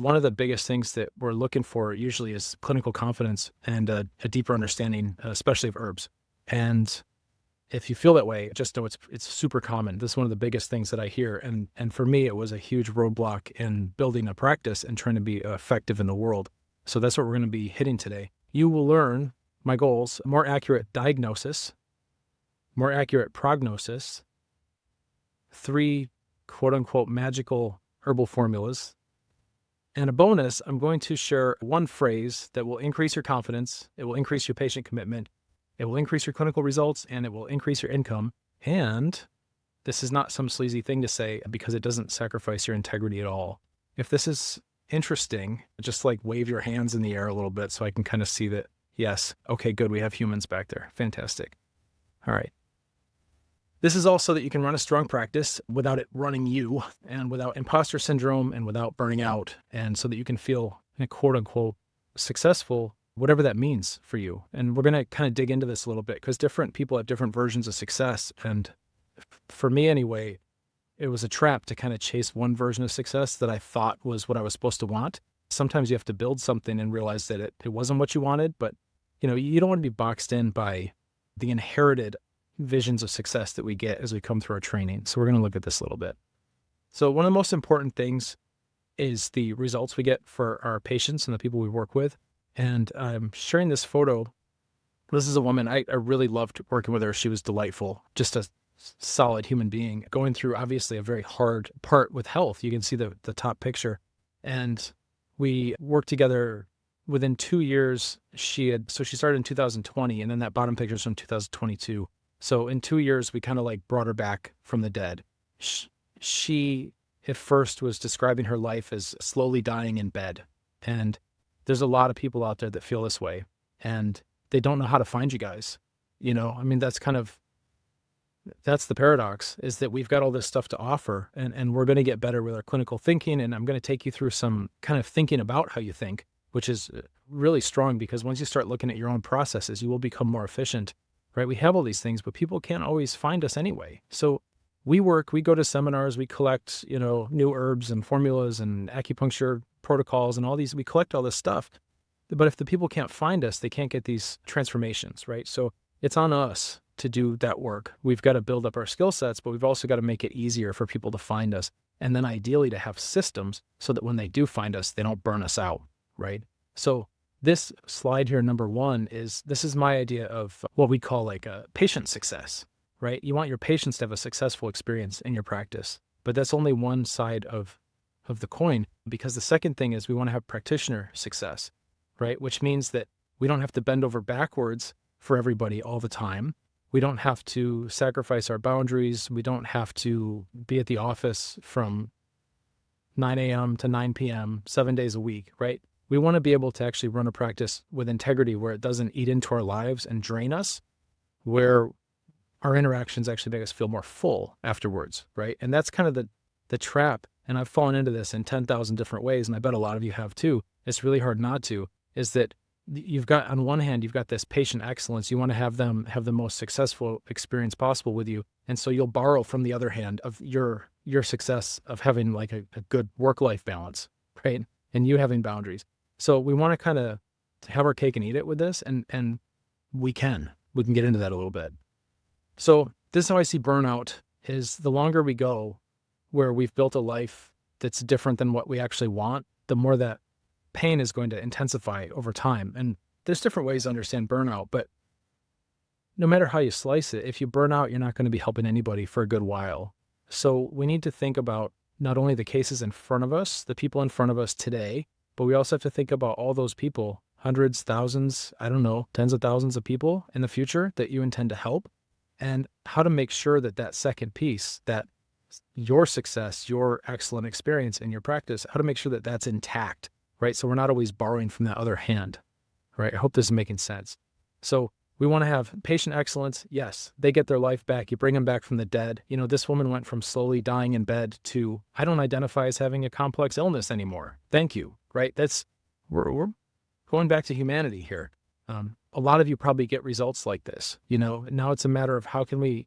one of the biggest things that we're looking for usually is clinical confidence and a deeper understanding, especially of herbs. And if you feel that way, just know it's super common. This is one of the biggest things that I hear. And for me, it was a huge roadblock in building a practice and trying to be effective in the world. So that's what we're going to be hitting today. You will learn my goals: more accurate diagnosis, more accurate prognosis, 3 quote unquote magical herbal formulas. And a bonus, I'm going to share one phrase that will increase your confidence. It will increase your patient commitment. It will increase your clinical results, and it will increase your income. And this is not some sleazy thing to say because it doesn't sacrifice your integrity at all. If this is interesting, just like wave your hands in the air a little bit so I can kind of see that, yes, okay, good, we have humans back there. Fantastic. All right. This is also that you can run a strong practice without it running you, and without imposter syndrome, and without burning out, and so that you can feel quote unquote successful, whatever that means for you. And we're going to kind of dig into this a little bit because different people have different versions of success. And for me anyway, it was a trap to kind of chase one version of success that I thought was what I was supposed to want. Sometimes you have to build something and realize that it wasn't what you wanted, but you don't want to be boxed in by the inherited visions of success that we get as we come through our training. So we're going to look at this a little bit. So one of the most important things is the results we get for our patients and the people we work with. And I'm sharing this photo. This is a woman. I really loved working with her. She was delightful, just a solid human being going through obviously a very hard part with health. You can see the top picture. And we worked together within 2 years. She started in 2020, and then that bottom picture is from 2022. So in 2 years, we kind of like brought her back from the dead. She at first was describing her life as slowly dying in bed. And there's a lot of people out there that feel this way, and they don't know how to find you guys. That's the paradox, is that we've got all this stuff to offer, and we're going to get better with our clinical thinking. And I'm going to take you through some kind of thinking about how you think, which is really strong, because once you start looking at your own processes, you will become more efficient. Right? We have all these things, but people can't always find us anyway. So we go to seminars, we collect, new herbs and formulas and acupuncture protocols and all these, we collect all this stuff. But if the people can't find us, they can't get these transformations, right? So it's on us to do that work. We've got to build up our skill sets, but we've also got to make it easier for people to find us. And then ideally to have systems so that when they do find us, they don't burn us out, right? So this slide here, number 1, this is my idea of what we call like a patient success, right? You want your patients to have a successful experience in your practice, but that's only one side of the coin, because the second thing is we want to have practitioner success, right? Which means that we don't have to bend over backwards for everybody all the time. We don't have to sacrifice our boundaries. We don't have to be at the office from 9 a.m. to 9 p.m., 7 days a week, right? We want to be able to actually run a practice with integrity where it doesn't eat into our lives and drain us, where our interactions actually make us feel more full afterwards, right? And that's kind of the trap. And I've fallen into this in 10,000 different ways, and I bet a lot of you have too. It's really hard not to, is that you've got, on one hand, you've got this patient excellence. You want to have them have the most successful experience possible with you. And so you'll borrow from the other hand of your success of having like a good work-life balance, right? And you having boundaries. So we want to kind of have our cake and eat it with this, and we can get into that a little bit. So this is how I see burnout, is the longer we go where we've built a life that's different than what we actually want, the more that pain is going to intensify over time. And there's different ways to understand burnout, but no matter how you slice it, if you burn out, you're not going to be helping anybody for a good while. So we need to think about not only the cases in front of us, the people in front of us today, but we also have to think about all those people, hundreds, thousands, I don't know, tens of thousands of people in the future that you intend to help, and how to make sure that that second piece, that your success, your excellent experience in your practice, how to make sure that that's intact, right? So we're not always borrowing from that other hand, right? I hope this is making sense. So we want to have patient excellence. Yes, they get their life back. You bring them back from the dead. This woman went from slowly dying in bed to, I don't identify as having a complex illness anymore. Thank you, right? We're going back to humanity here. A lot of you probably get results like this. Now it's a matter of how can we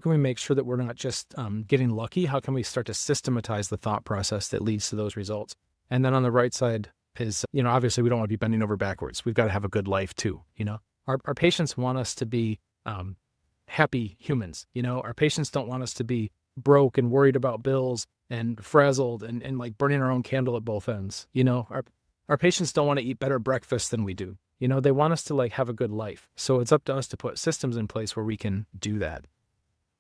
make sure that we're not just getting lucky? How can we start to systematize the thought process that leads to those results? And then on the right side is, obviously we don't want to be bending over backwards. We've got to have a good life too. Our patients want us to be happy humans. Our patients don't want us to be broke and worried about bills and frazzled and like burning our own candle at both ends. Our patients don't want to eat better breakfast than we do. They want us to like have a good life. So it's up to us to put systems in place where we can do that.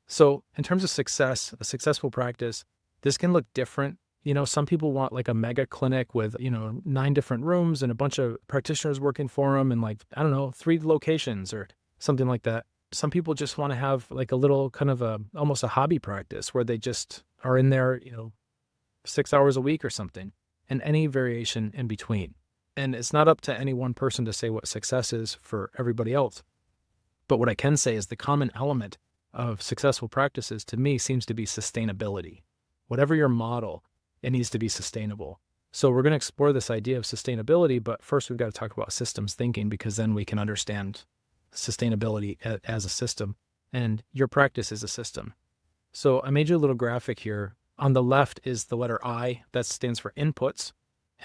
So in terms of success, a successful practice, this can look different. Some people want like a mega clinic with, 9 different rooms and a bunch of practitioners working for them and like, 3 locations or something like that. Some people just want to have like a little kind of almost a hobby practice where they just are in there, 6 hours a week or something, and any variation in between. And it's not up to any one person to say what success is for everybody else. But what I can say is the common element of successful practices to me seems to be sustainability. Whatever your model, it needs to be sustainable. So we're going to explore this idea of sustainability, but first we've got to talk about systems thinking, because then we can understand sustainability as a system, and your practice is a system. So I made you a little graphic here. On the left is the letter I, that stands for inputs.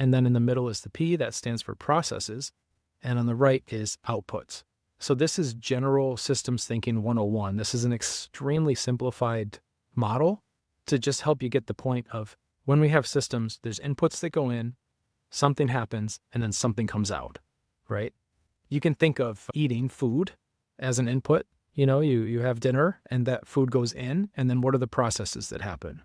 And then in the middle is the P, that stands for processes. And on the right is outputs. So this is general systems thinking 101. This is an extremely simplified model to just help you get the point of when we have systems, there's inputs that go in, something happens, and then something comes out, right? You can think of eating food as an input. You have dinner and that food goes in, and then what are the processes that happen?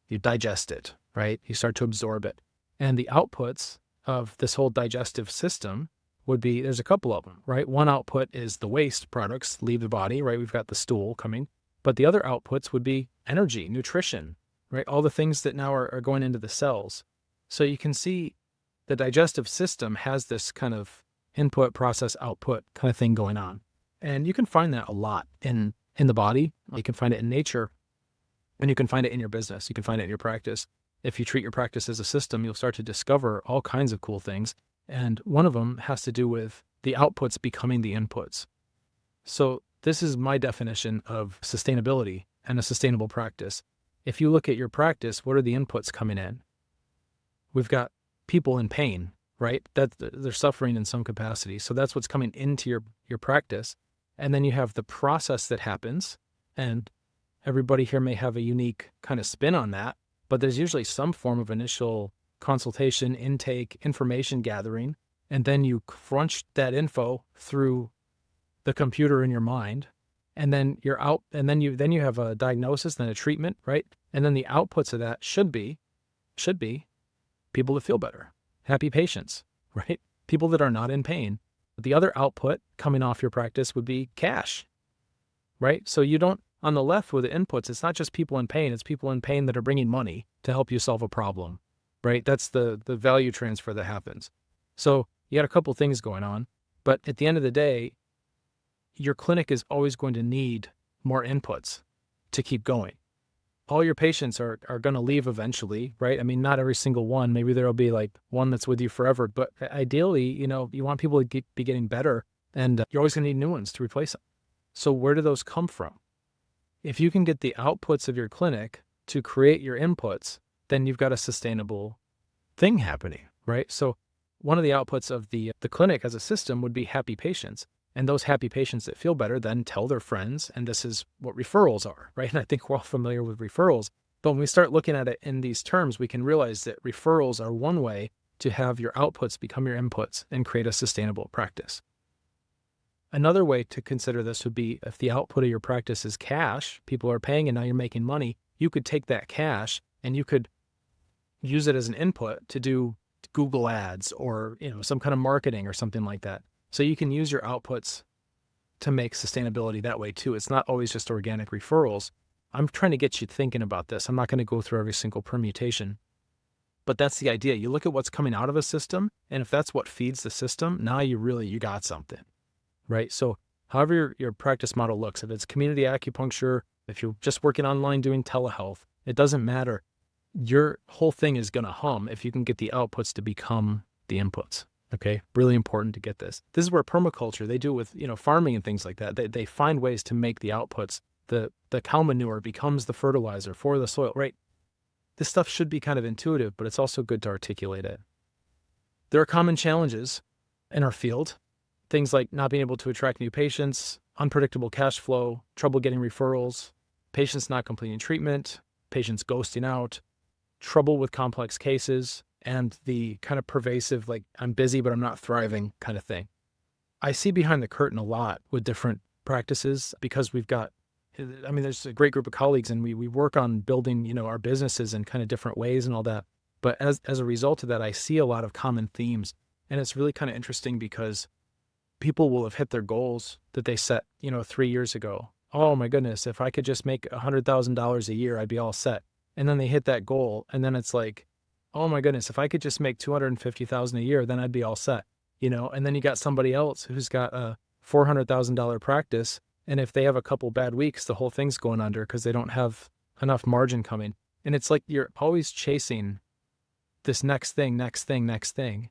You digest it, right? You start to absorb it. And the outputs of this whole digestive system would be, there's a couple of them, right? One output is the waste products leave the body, right? We've got the stool coming. But the other outputs would be energy, nutrition, right? All the things that now are going into the cells. So you can see the digestive system has this kind of input, process, output kind of thing going on. And you can find that a lot in the body. You can find it in nature, and you can find it in your business. You can find it in your practice. If you treat your practice as a system, you'll start to discover all kinds of cool things. And one of them has to do with the outputs becoming the inputs. So this is my definition of sustainability and a sustainable practice. If you look at your practice, what are the inputs coming in? We've got people in pain, right? That they're suffering in some capacity. So that's what's coming into your practice. And then you have the process that happens, and everybody here may have a unique kind of spin on that, but there's usually some form of initial consultation, intake, information gathering, and then you crunch that info through the computer in your mind, and then you're out, and then you have a diagnosis, then a treatment, right? And then the outputs of that should be people that feel better, happy patients, right? People that are not in pain. The other output coming off your practice would be cash, right? So you don't, on the left with the inputs, it's not just people in pain, it's people in pain that are bringing money to help you solve a problem, right? That's the value transfer that happens. So you got a couple things going on, but at the end of the day, your clinic is always going to need more inputs to keep going. All your patients are going to leave eventually, right? I mean, not every single one. Maybe there'll be like one that's with you forever, but ideally, you want people to be getting better, and you're always going to need new ones to replace them. So where do those come from? If you can get the outputs of your clinic to create your inputs, then you've got a sustainable thing happening, right? So one of the outputs of the clinic as a system would be happy patients. And those happy patients that feel better then tell their friends, and this is what referrals are, right? And I think we're all familiar with referrals. But when we start looking at it in these terms, we can realize that referrals are one way to have your outputs become your inputs and create a sustainable practice. Another way to consider this would be if the output of your practice is cash, people are paying and now you're making money, you could take that cash and you could use it as an input to do Google ads or some kind of marketing or something like that. So you can use your outputs to make sustainability that way too. It's not always just organic referrals. I'm trying to get you thinking about this. I'm not going to go through every single permutation, but that's the idea. You look at what's coming out of a system, and if that's what feeds the system, now you got something, right? So however your practice model looks, if it's community acupuncture, if you're just working online doing telehealth, it doesn't matter. Your whole thing is going to hum if you can get the outputs to become the inputs. Okay, really important to get this. This is where permaculture, they do with farming and things like that. They find ways to make the outputs. The cow manure becomes the fertilizer for the soil, right? this stuff should be kind of intuitive, but it's also good to articulate it. There are common challenges in our field, things like not being able to attract new patients, unpredictable cash flow, trouble getting referrals, patients not completing treatment, patients ghosting out, trouble with complex cases, and the kind of pervasive, like, I'm busy, but I'm not thriving kind of thing. I see behind the curtain a lot with different practices because there's a great group of colleagues and we work on building, our businesses in kind of different ways and all that. But as a result of that, I see a lot of common themes. And it's really kind of interesting because people will have hit their goals that they set, 3 years ago. Oh my goodness, if I could just make $100,000 a year, I'd be all set. And then they hit that goal. And then it's like, oh my goodness, if I could just make $250,000 a year, then I'd be all set. And then you got somebody else who's got a $400,000 practice. And if they have a couple bad weeks, the whole thing's going under because they don't have enough margin coming. And it's like you're always chasing this next thing.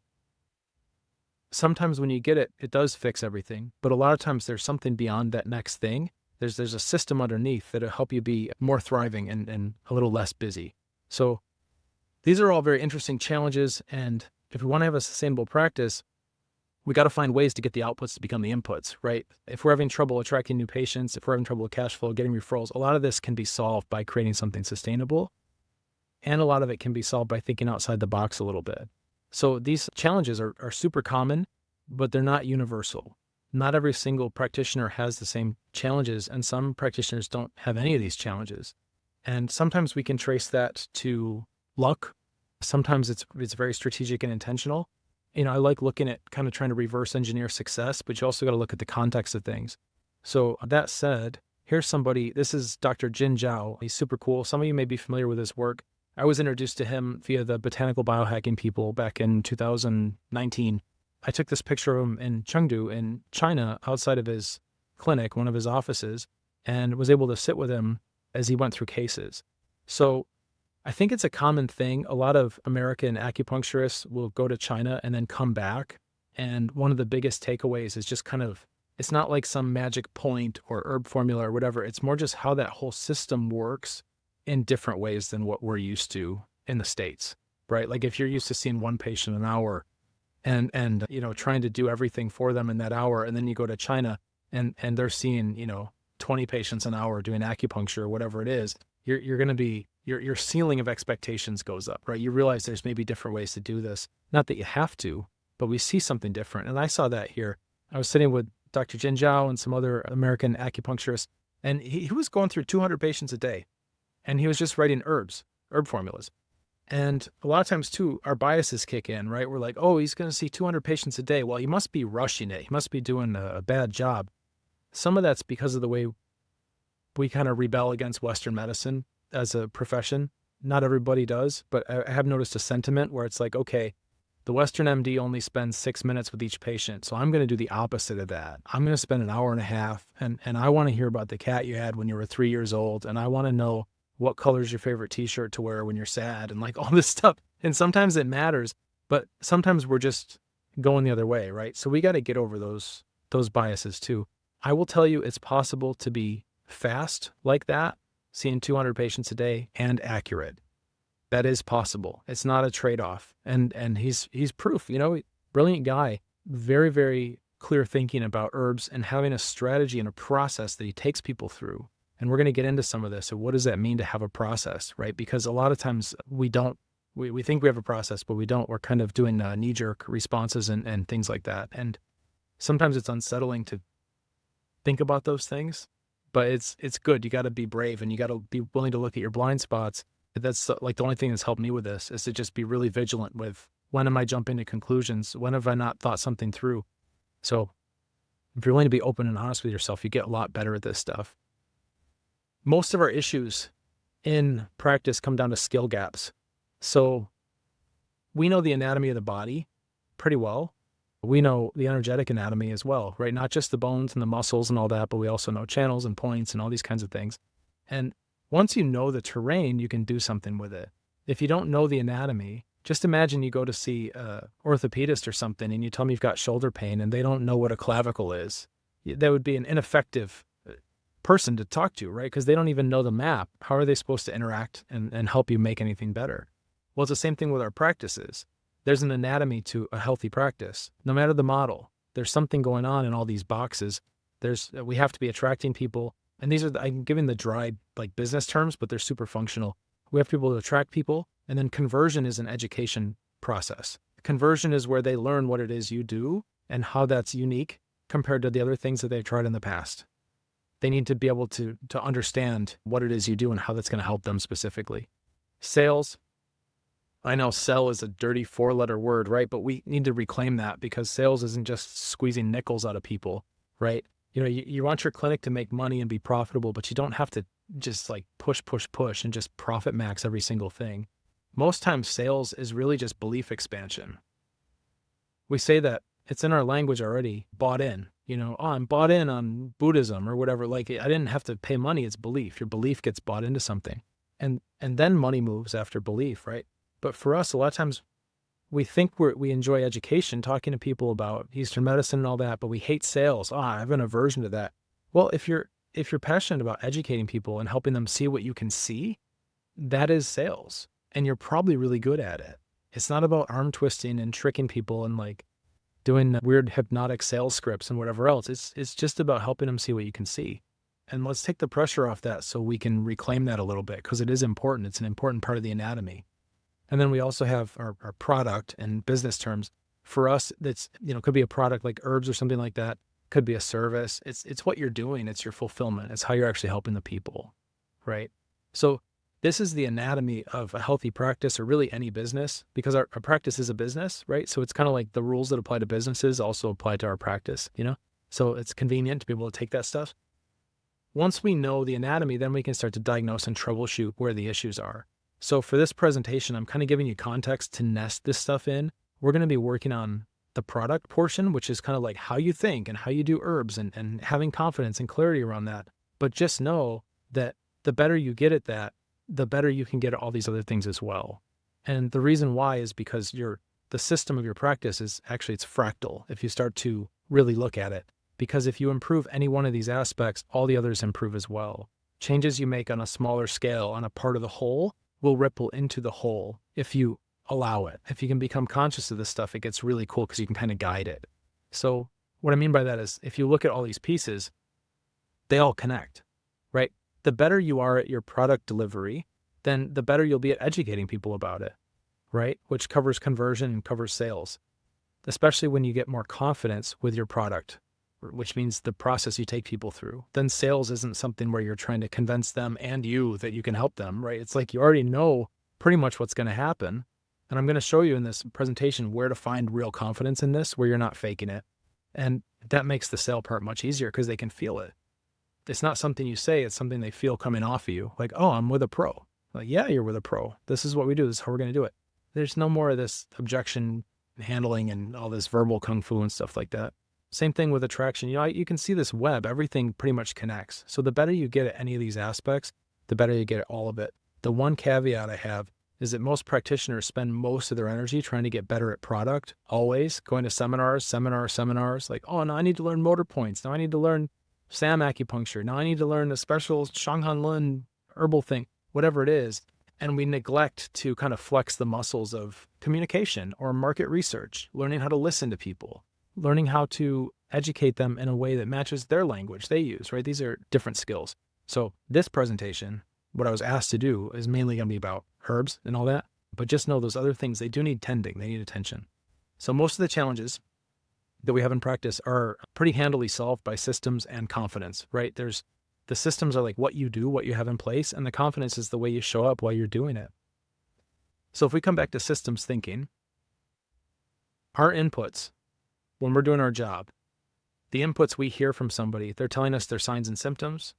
Sometimes when you get it, it does fix everything. But a lot of times there's something beyond that next thing. There's a system underneath that'll help you be more thriving and a little less busy. So these are all very interesting challenges. And if we want to have a sustainable practice, we got to find ways to get the outputs to become the inputs, right? If we're having trouble attracting new patients, if we're having trouble with cash flow, getting referrals, a lot of this can be solved by creating something sustainable. And a lot of it can be solved by thinking outside the box a little bit. So these challenges are super common, but they're not universal. Not every single practitioner has the same challenges, and some practitioners don't have any of these challenges. And sometimes we can trace that to luck. Sometimes it's very strategic and intentional. I like looking at kind of trying to reverse engineer success, but you also got to look at the context of things. So that said, here's somebody, this is Dr. Jin Zhao. He's super cool. Some of you may be familiar with his work. I was introduced to him via the Botanical Biohacking people back in 2019. I took this picture of him in Chengdu in China outside of his clinic, one of his offices, and was able to sit with him as he went through cases. So I think it's a common thing. A lot of American acupuncturists will go to China and then come back. And one of the biggest takeaways is just kind of, it's not like some magic point or herb formula or whatever. It's more just how that whole system works in different ways than what we're used to in the States, right? Like if you're used to seeing one patient an hour and trying to do everything for them in that hour, and then you go to China and they're seeing, 20 patients an hour doing acupuncture or whatever it is, you're going to be, your ceiling of expectations goes up, right? You realize there's maybe different ways to do this. Not that you have to, but we see something different. And I saw that here. I was sitting with Dr. Jin Zhao and some other American acupuncturists, and he was going through 200 patients a day. And he was just writing herb formulas. And a lot of times too, our biases kick in, right? We're like, oh, he's going to see 200 patients a day. Well, he must be rushing it. He must be doing a bad job. Some of that's because of the way we kind of rebel against Western medicine as a profession. Not everybody does, but I have noticed a sentiment where it's like, okay, the Western MD only spends 6 minutes with each patient. So I'm going to do the opposite of that. I'm going to spend an hour and a half. And I want to hear about the cat you had when you were 3 years old. And I want to know what color's your favorite t-shirt to wear when you're sad and like all this stuff. And sometimes it matters, but sometimes we're just going the other way, right? So we got to get over those biases too. I will tell you, it's possible to be fast like that, seeing 200 patients a day, and accurate. That is possible. It's not a trade-off. And he's proof, brilliant guy, very, very clear thinking about herbs and having a strategy and a process that he takes people through. And we're going to get into some of this. So what does that mean to have a process, right? Because a lot of times we don't, we think we have a process, but we don't. We're kind of doing knee-jerk responses and things like that. And sometimes it's unsettling to think about those things, but it's good. You got to be brave and you got to be willing to look at your blind spots. That's like the only thing that's helped me with this is to just be really vigilant with when am I jumping to conclusions? When have I not thought something through? So if you're willing to be open and honest with yourself, you get a lot better at this stuff. Most of our issues in practice come down to skill gaps. So we know the anatomy of the body pretty well. We know the energetic anatomy as well, right? Not just the bones and the muscles and all that, but we also know channels and points and all these kinds of things. And once you know the terrain, you can do something with it. If you don't know the anatomy, just imagine you go to see an orthopedist or something and you tell me you've got shoulder pain and they don't know what a clavicle is. That would be an ineffective person to talk to, right? Because they don't even know the map. How are they supposed to interact and help you make anything better? Well, it's the same thing with our practices. There's an anatomy to a healthy practice, no matter the model. There's something going on in all these boxes. We have to be attracting people. And these are, I'm giving the dry, like business terms, but they're super functional. We have people to attract people. And then conversion is an education process. Conversion is where they learn what it is you do and how that's unique compared to the other things that they've tried in the past. They need to be able to understand what it is you do and how that's going to help them specifically. Sales. I know sell is a dirty 4-letter word, right? But we need to reclaim that, because sales isn't just squeezing nickels out of people, right? You want your clinic to make money and be profitable, but you don't have to just like push and just profit max every single thing. Most times sales is really just belief expansion. We say that it's in our language already, bought in, oh, I'm bought in on Buddhism or whatever. Like, I didn't have to pay money. It's belief. Your belief gets bought into something. And then money moves after belief, right? But for us, a lot of times we think we enjoy education, talking to people about Eastern medicine and all that, but we hate sales. I have an aversion to that. Well, if you're passionate about educating people and helping them see what you can see, that is sales. And you're probably really good at it. It's not about arm twisting and tricking people and like doing weird hypnotic sales scripts and whatever else. It's just about helping them see what you can see. And let's take the pressure off that so we can reclaim that a little bit, because it is important. It's an important part of the anatomy. And then we also have our product and business terms. For us, that's, could be a product like herbs or something like that. Could be a service. It's what you're doing. It's your fulfillment. It's how you're actually helping the people, right? So this is the anatomy of a healthy practice, or really any business, because our practice is a business, right? So it's kind of like the rules that apply to businesses also apply to our practice, So it's convenient to be able to take that stuff. Once we know the anatomy, then we can start to diagnose and troubleshoot where the issues are. So for this presentation, I'm kind of giving you context to nest this stuff in. We're going to be working on the product portion, which is kind of like how you think and how you do herbs and having confidence and clarity around that. But just know that the better you get at that, the better you can get at all these other things as well. And the reason why is because the system of your practice is actually, it's fractal if you start to really look at it. Because if you improve any one of these aspects, all the others improve as well. Changes you make on a smaller scale on a part of the whole will ripple into the whole if you allow it. If you can become conscious of this stuff, it gets really cool because you can kind of guide it. So what I mean by that is, if you look at all these pieces, they all connect, right? The better you are at your product delivery, then the better you'll be at educating people about it, right? Which covers conversion and covers sales, especially when you get more confidence with your product, which means the process you take people through. Then sales isn't something where you're trying to convince them and you that you can help them, right? It's like you already know pretty much what's going to happen. And I'm going to show you in this presentation where to find real confidence in this, where you're not faking it. And that makes the sale part much easier because they can feel it. It's not something you say, it's something they feel coming off of you. Like, oh, I'm with a pro. Like, yeah, you're with a pro. This is what we do. This is how we're going to do it. There's no more of this objection handling and all this verbal kung fu and stuff like that. Same thing with attraction. You can see this web, everything pretty much connects. So the better you get at any of these aspects, the better you get at all of it. The one caveat I have is that most practitioners spend most of their energy trying to get better at product, always going to seminars, like, oh, now I need to learn motor points. Now I need to learn SAM acupuncture. Now I need to learn a special Shanghan Lun herbal thing, whatever it is. And we neglect to kind of flex the muscles of communication or market research, learning how to listen to people, learning how to educate them in a way that matches their language they use, right? These are different skills. So this presentation, what I was asked to do is mainly going to be about herbs and all that, but just know those other things, they do need tending, they need attention. So most of the challenges that we have in practice are pretty handily solved by systems and confidence, right? The systems are like what you do, what you have in place, and the confidence is the way you show up while you're doing it. So if we come back to systems thinking, our inputs, when we're doing our job, the inputs we hear from somebody, they're telling us their signs and symptoms,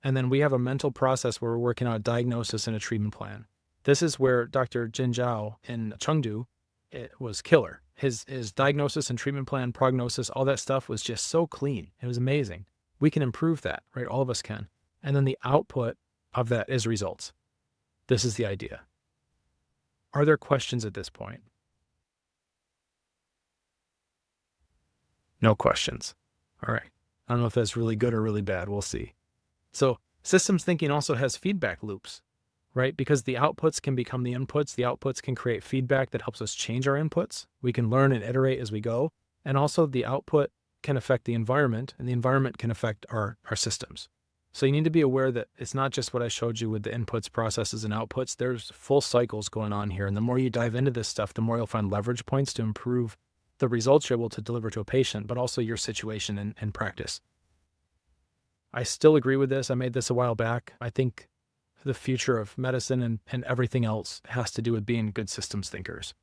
and then we have a mental process where we're working on a diagnosis and a treatment plan. This is where Dr. Jin Zhao in Chengdu, it was killer. His diagnosis and treatment plan, prognosis, all that stuff was just so clean. It was amazing. We can improve that, right? All of us can. And then the output of that is results. This is the idea. Are there questions at this point? No questions. All right. I don't know if that's really good or really bad. We'll see. So systems thinking also has feedback loops, right? Because the outputs can become the inputs. The outputs can create feedback that helps us change our inputs. We can learn and iterate as we go. And also the output can affect the environment, and the environment can affect our systems. So you need to be aware that it's not just what I showed you with the inputs, processes, and outputs. There's full cycles going on here. And the more you dive into this stuff, the more you'll find leverage points to improve the results you're able to deliver to a patient, but also your situation and practice. I still agree with this. I made this a while back. I think the future of medicine and everything else has to do with being good systems thinkers.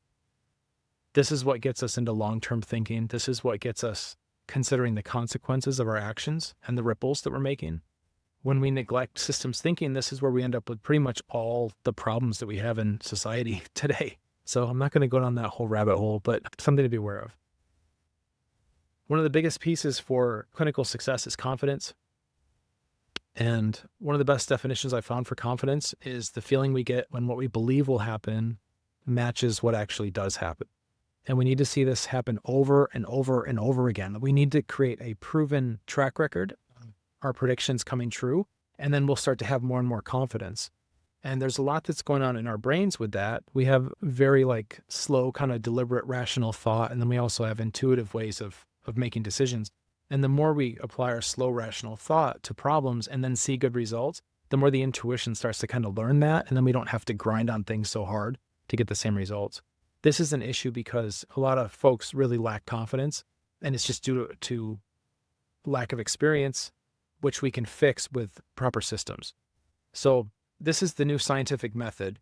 This is what gets us into long-term thinking. This is what gets us considering the consequences of our actions and the ripples that we're making. When we neglect systems thinking, this is where we end up with pretty much all the problems that we have in society today. So I'm not going to go down that whole rabbit hole, but something to be aware of. One of the biggest pieces for clinical success is confidence. And one of the best definitions I found for confidence is the feeling we get when what we believe will happen matches what actually does happen. And we need to see this happen over and over and over again. We need to create a proven track record, our predictions coming true, and then we'll start to have more and more confidence. And there's a lot that's going on in our brains with that. We have very slow, kind of deliberate, rational thought. And then we also have intuitive ways of making decisions. And the more we apply our slow, rational thought to problems and then see good results, the more the intuition starts to kind of learn that. And then we don't have to grind on things so hard to get the same results. This is an issue because a lot of folks really lack confidence, and it's just due to lack of experience, which we can fix with proper systems. So this is the new scientific method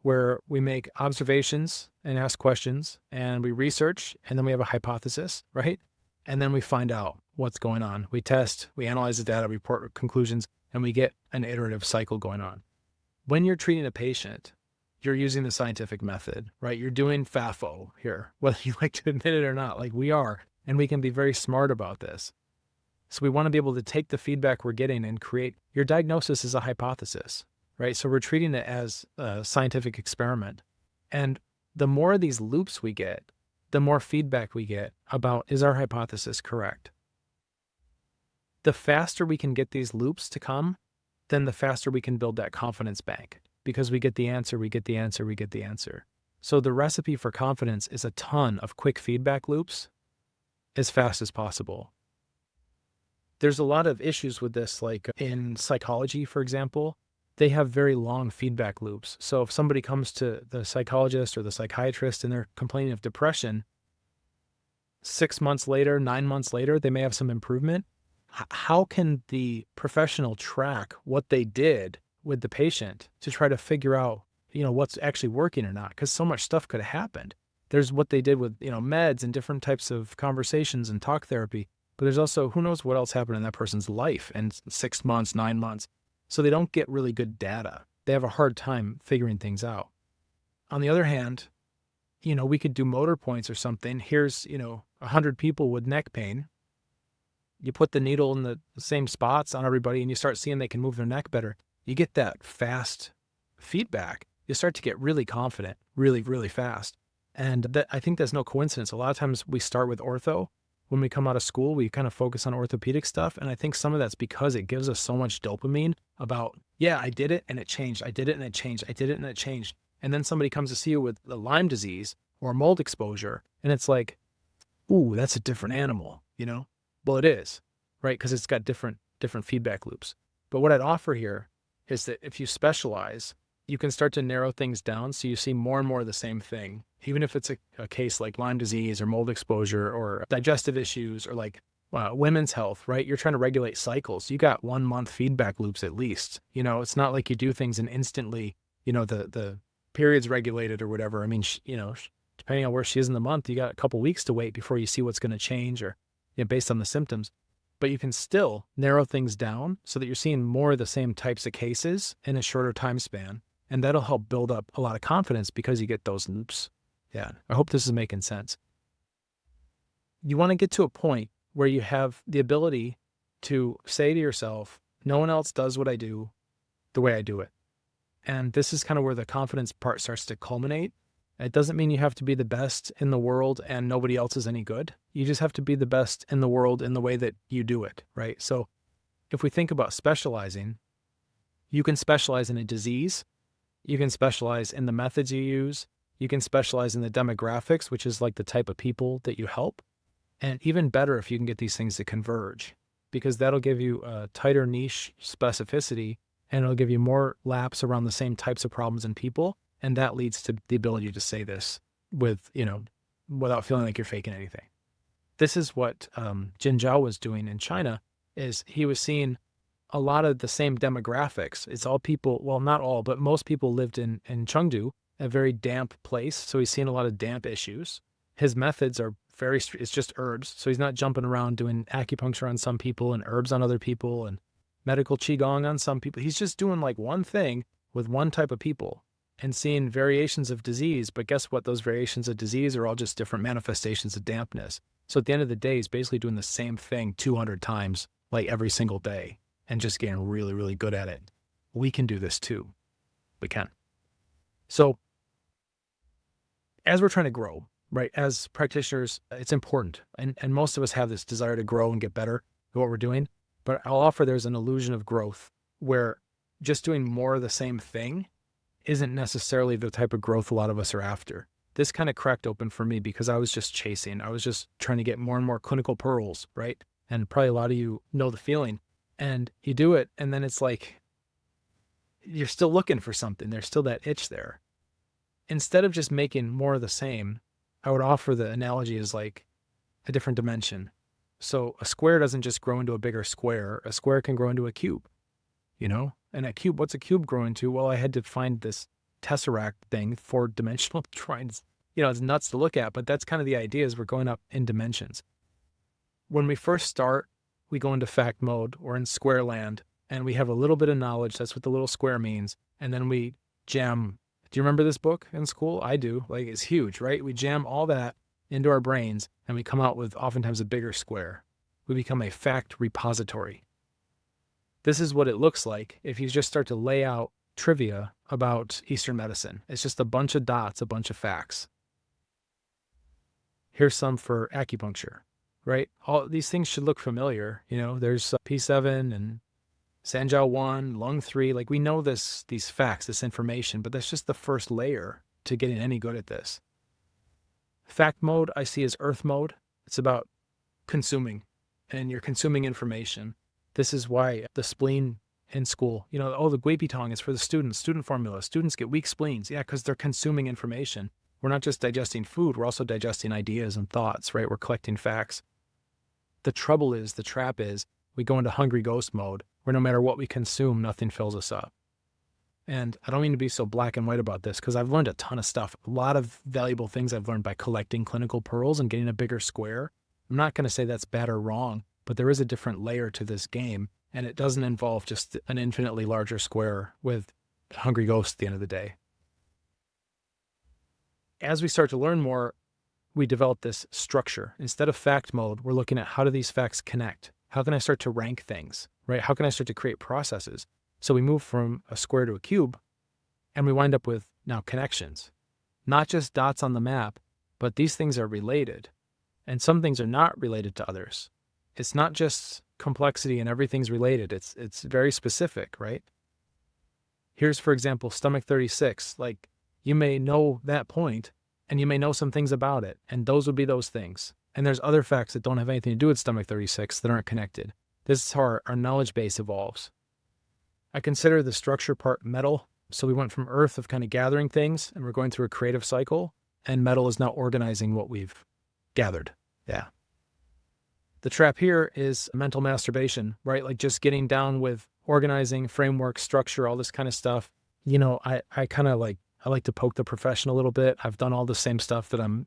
where we make observations and ask questions and we research, and then we have a hypothesis, right? And then we find out what's going on. We test, we analyze the data, report conclusions, and we get an iterative cycle going on. When you're treating a patient, you're using the scientific method, right? You're doing FAFO here, whether you like to admit it or not, like we are, and we can be very smart about this. So we want to be able to take the feedback we're getting and create, your diagnosis is a hypothesis, right? So we're treating it as a scientific experiment. And the more of these loops we get, the more feedback we get about, is our hypothesis correct? The faster we can get these loops to come, then the faster we can build that confidence bank, because we get the answer, we get the answer, we get the answer. So the recipe for confidence is a ton of quick feedback loops as fast as possible. There's a lot of issues with this, like in psychology, for example, they have very long feedback loops. So if somebody comes to the psychologist or the psychiatrist and they're complaining of depression, 6 months later, 9 months later, they may have some improvement. How can the professional track what they did with the patient to try to figure out, what's actually working or not? Because so much stuff could have happened. There's what they did with, meds and different types of conversations and talk therapy. But there's also, who knows what else happened in that person's life in 6 months, 9 months. So they don't get really good data. They have a hard time figuring things out. On the other hand, we could do motor points or something. Here's, 100 people with neck pain. You put the needle in the same spots on everybody and you start seeing they can move their neck better. You get that fast feedback. You start to get really confident, really, really fast. And I think that's no coincidence. A lot of times we start with ortho. When we come out of school, we kind of focus on orthopedic stuff. And I think some of that's because it gives us so much dopamine about, yeah, I did it and it changed. I did it and it changed. I did it and it changed. And then somebody comes to see you with the Lyme disease or mold exposure. And it's like, ooh, that's a different animal, Well, it is, right? Because it's got different feedback loops. But what I'd offer here is that if you specialize, you can start to narrow things down so you see more and more of the same thing. Even if it's a case like Lyme disease or mold exposure or digestive issues or women's health, right? You're trying to regulate cycles. You got 1 month feedback loops at least. It's not like you do things and instantly, the period's regulated or whatever. I mean, depending on where she is in the month, you got a couple weeks to wait before you see what's going to change or based on the symptoms. But you can still narrow things down so that you're seeing more of the same types of cases in a shorter time span. And that'll help build up a lot of confidence because you get those loops. Yeah, I hope this is making sense. You want to get to a point where you have the ability to say to yourself, no one else does what I do the way I do it. And this is kind of where the confidence part starts to culminate. It doesn't mean you have to be the best in the world and nobody else is any good. You just have to be the best in the world in the way that you do it, right? So if we think about specializing, you can specialize in a disease, you can specialize in the methods you use, you can specialize in the demographics, which is like the type of people that you help. And even better if you can get these things to converge, because that'll give you a tighter niche specificity and it'll give you more laps around the same types of problems and people. And that leads to the ability to say this with, without feeling like you're faking anything. This is what Jin Zhao was doing in China, is he was seeing a lot of the same demographics. It's all people, well, not all, but most people lived in Chengdu, a very damp place. So he's seeing a lot of damp issues. His methods are it's just herbs. So he's not jumping around doing acupuncture on some people and herbs on other people and medical qigong on some people. He's just doing like one thing with one type of people and seeing variations of disease. But guess what? Those variations of disease are all just different manifestations of dampness. So at the end of the day, he's basically doing the same thing 200 times, like every single day, and just getting really, really good at it. We can do this too. We can. So as we're trying to grow, right, as practitioners, it's important. And most of us have this desire to grow and get better at what we're doing. But I'll offer there's an illusion of growth where just doing more of the same thing isn't necessarily the type of growth a lot of us are after. This kind of cracked open for me because I was just chasing. I was just trying to get more and more clinical pearls, right? And probably a lot of you know the feeling. And you do it, and then it's like you're still looking for something. There's still that itch there. Instead of just making more of the same, I would offer the analogy as like a different dimension. So a square doesn't just grow into a bigger square. A square can grow into a cube, And a cube, what's a cube grow into? Well, I had to find this tesseract thing, 4-dimensional tries. It's nuts to look at, but that's kind of the idea, is we're going up in dimensions. When we first start, we go into fact mode or in square land, and we have a little bit of knowledge. That's what the little square means. And then we jam. Do you remember this book in school? I do. Like, it's huge, right? We jam all that into our brains, and we come out with oftentimes a bigger square. We become a fact repository. This is what it looks like if you just start to lay out trivia about Eastern medicine. It's just a bunch of dots, a bunch of facts. Here's some for acupuncture, right? All these things should look familiar. There's P7 and Sanjiao 1, lung 3. Like, we know these facts, this information, but that's just the first layer to getting any good at this. Fact mode I see as earth mode. It's about consuming, and you're consuming information. This is why the spleen in school, the Guipitong is for the students, student formula. Students get weak spleens. Yeah, because they're consuming information. We're not just digesting food, we're also digesting ideas and thoughts, right? We're collecting facts. The trap is, we go into hungry ghost mode, where no matter what we consume, nothing fills us up. And I don't mean to be so black and white about this, because I've learned a ton of stuff, a lot of valuable things I've learned by collecting clinical pearls and getting a bigger square. I'm not going to say that's bad or wrong, but there is a different layer to this game, and it doesn't involve just an infinitely larger square with hungry ghosts at the end of the day. As we start to learn more, we develop this structure. Instead of fact mode, we're looking at how do these facts connect? How can I start to rank things, right? How can I start to create processes? So we move from a square to a cube, and we wind up with now connections. Not just dots on the map, but these things are related. And some things are not related to others. It's not just complexity and everything's related. It's very specific, right? Here's, for example, stomach 36. Like, you may know that point, and you may know some things about it, and those would be those things. And there's other facts that don't have anything to do with stomach 36 that aren't connected. This is how our knowledge base evolves. I consider the structure part metal. So we went from earth of kind of gathering things, and we're going through a creative cycle, and metal is now organizing what we've gathered. Yeah. The trap here is mental masturbation, right? Like just getting down with organizing, framework, structure, all this kind of stuff. I kind of I like to poke the profession a little bit. I've done all the same stuff that I'm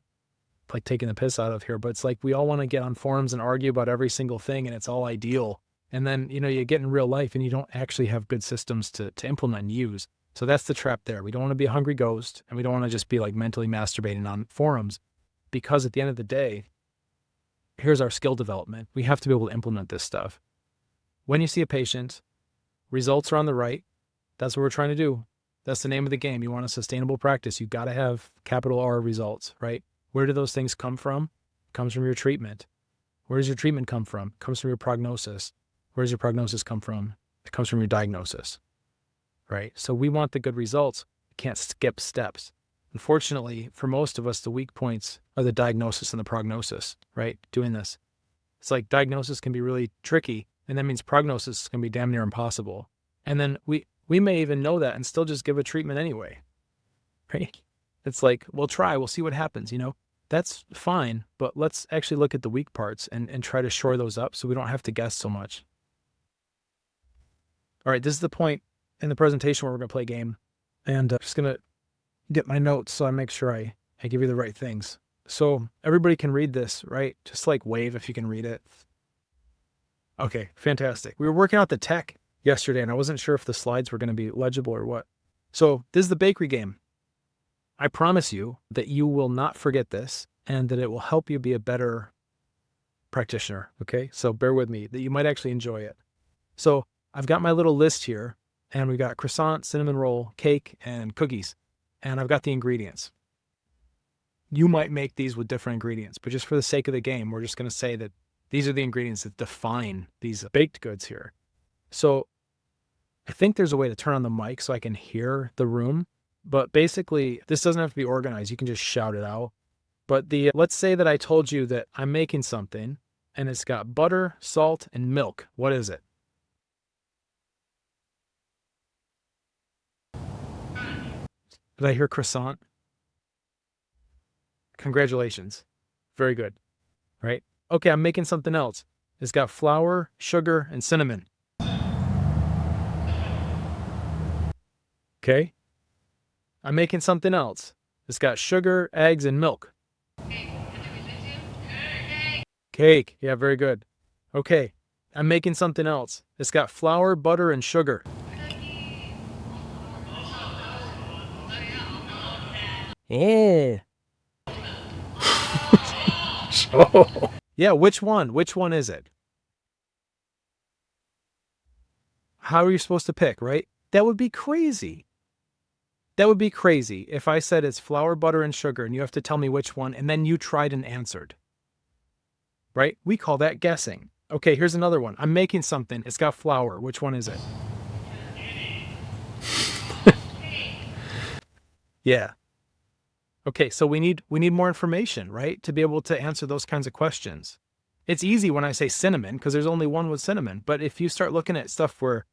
like taking the piss out of here, but it's like we all want to get on forums and argue about every single thing, and it's all ideal. And then, you get in real life and you don't actually have good systems to implement and use. So that's the trap there. We don't want to be a hungry ghost, and we don't want to just be like mentally masturbating on forums, because at the end of the day, here's our skill development. We have to be able to implement this stuff. When you see a patient, results are on the right. That's what we're trying to do. That's the name of the game. You want a sustainable practice. You've got to have capital R results, right? Where do those things come from? It comes from your treatment. Where does your treatment come from? It comes from your prognosis. Where does your prognosis come from? It comes from your diagnosis, right? So we want the good results. We can't skip steps. Unfortunately, for most of us, the weak points are the diagnosis and the prognosis, right? Doing this. It's like diagnosis can be really tricky, and that means prognosis can be damn near impossible. And then we may even know that and still just give a treatment anyway, right? It's like, we'll try, we'll see what happens, That's fine, but let's actually look at the weak parts and try to shore those up so we don't have to guess so much. All right, this is the point in the presentation where we're going to play a game. And I'm just going to get my notes so I make sure I give you the right things. So everybody can read this, right? Just like wave if you can read it. Okay, fantastic. We were working out the tech yesterday, and I wasn't sure if the slides were going to be legible or what. So this is the bakery game. I promise you that you will not forget this and that it will help you be a better practitioner, okay? So bear with me, that you might actually enjoy it. So I've got my little list here, and we've got croissant, cinnamon roll, cake, and cookies. And I've got the ingredients. You might make these with different ingredients, but just for the sake of the game, we're just going to say that these are the ingredients that define these baked goods here. So I think there's a way to turn on the mic so I can hear the room. But basically, this doesn't have to be organized. You can just shout it out. But let's say that I told you that I'm making something and it's got butter, salt, and milk. What is it? Did I hear croissant? Congratulations. Very good. Right? Okay, I'm making something else. It's got flour, sugar, and cinnamon. Okay? I'm making something else. It's got sugar, eggs, and milk. Cake. Yeah, very good. Okay. I'm making something else. It's got flour, butter, and sugar. Yeah. Yeah, which one? Which one is it? How are you supposed to pick, right? That would be crazy. That would be crazy if I said it's flour, butter, and sugar, and you have to tell me which one, and then you tried and answered. Right? We call that guessing. Okay, here's another one. I'm making something. It's got flour. Which one is it? Yeah. Okay, so we need more information, right? To be able to answer those kinds of questions. It's easy when I say cinnamon, because there's only one with cinnamon. But if you start looking at stuff where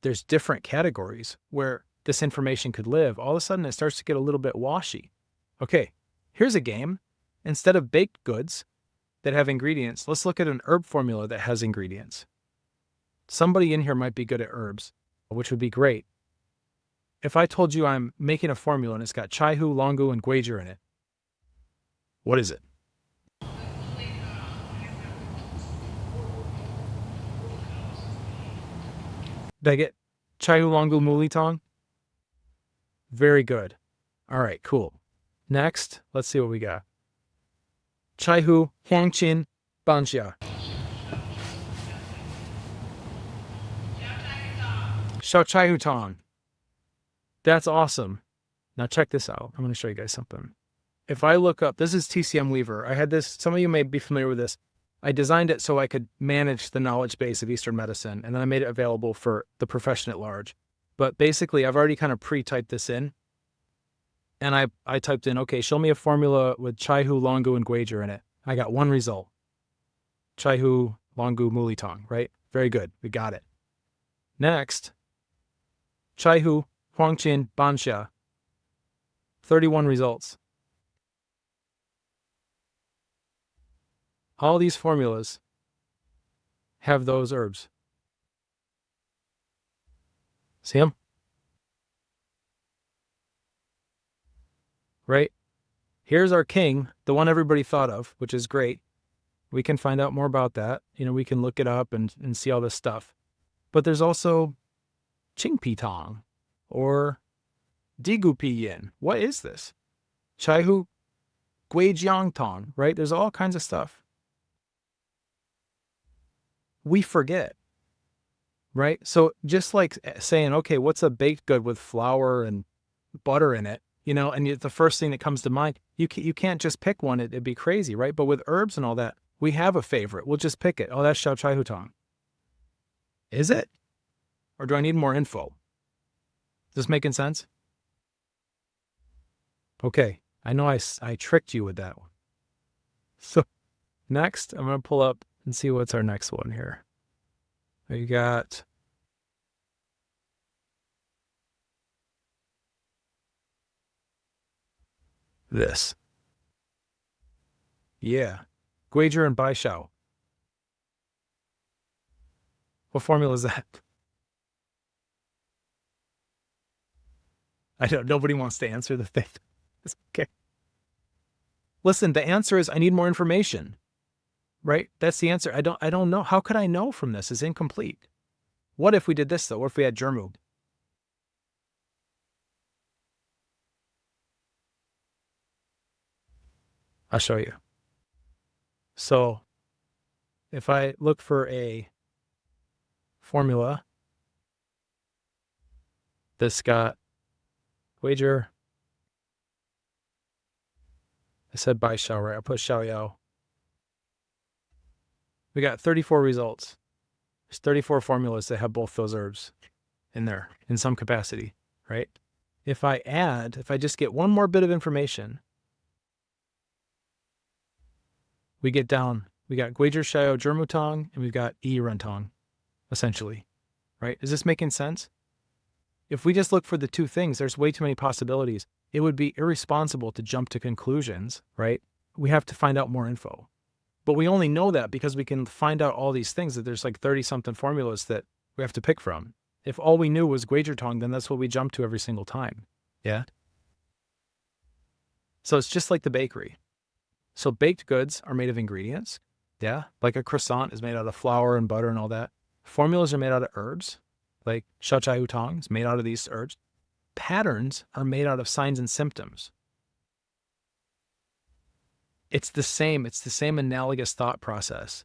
there's different categories where this information could live, all of a sudden it starts to get a little bit washy. Okay, here's a game. Instead of baked goods that have ingredients, let's look at an herb formula that has ingredients. Somebody in here might be good at herbs, which would be great. If I told you I'm making a formula and it's got chaihu, longu, and guejir in it, what is it? Did I get chaihu, longu, mulitong? Very good. All right, cool. Next, let's see what we got. Chaihu, huangqin, banxia. Xiao chaihu tong. That's awesome. Now check this out. I'm going to show you guys something. If I look up, this is TCM Weaver. I had this, some of you may be familiar with this. I designed it so I could manage the knowledge base of Eastern medicine, and then I made it available for the profession at large. But basically, I've already kind of pre-typed this in. And I typed in, okay, show me a formula with chaihu, longu, and guejir in it. I got one result. Chaihu, longu, mulitong, right? Very good. We got it. Next, chaihu, huangqin, banxia. 31 results. All these formulas have those herbs. See them? Right? Here's our king, the one everybody thought of, which is great. We can find out more about that. We can look it up and see all this stuff. But there's also Qingpitong or Digupiyin. What is this? Chaihu Guijiangtong, right? There's all kinds of stuff. We forget, right? So just like saying, okay, what's a baked good with flour and butter in it? And the first thing that comes to mind, you can't just pick one. It'd be crazy, right? But with herbs and all that, we have a favorite. We'll just pick it. Oh, that's Xiao Chai Hutong. Is it? Or do I need more info? Is this making sense? Okay, I know I tricked you with that one. So next, I'm going to pull up and see what's our next one here. We got this. Yeah. Guager and Baishao. What formula is that? I don't, nobody wants to answer the thing. It's okay. Listen, the answer is I need more information, right? That's the answer. I don't know. How could I know from this? It's incomplete. What if we did this though? What if we had Germu? I'll show you. So if I look for a formula, this got wager. I said Bai Xiao, right? I put Xiao Yao. We got 34 results. There's 34 formulas that have both those herbs in there in some capacity, right? If I just get one more bit of information, we get down, we got Guijer Xiao Jermutong, and we've got Yi Rentong, essentially, right? Is this making sense? If we just look for the two things, there's way too many possibilities. It would be irresponsible to jump to conclusions, right? We have to find out more info. But we only know that because we can find out all these things, that there's like 30-something formulas that we have to pick from. If all we knew was Guijertong, then that's what we jump to every single time. Yeah? So it's just like the bakery. So baked goods are made of ingredients. Yeah? Like a croissant is made out of flour and butter and all that. Formulas are made out of herbs. Like Shachai Utong is made out of these herbs. Patterns are made out of signs and symptoms. It's the same analogous thought process.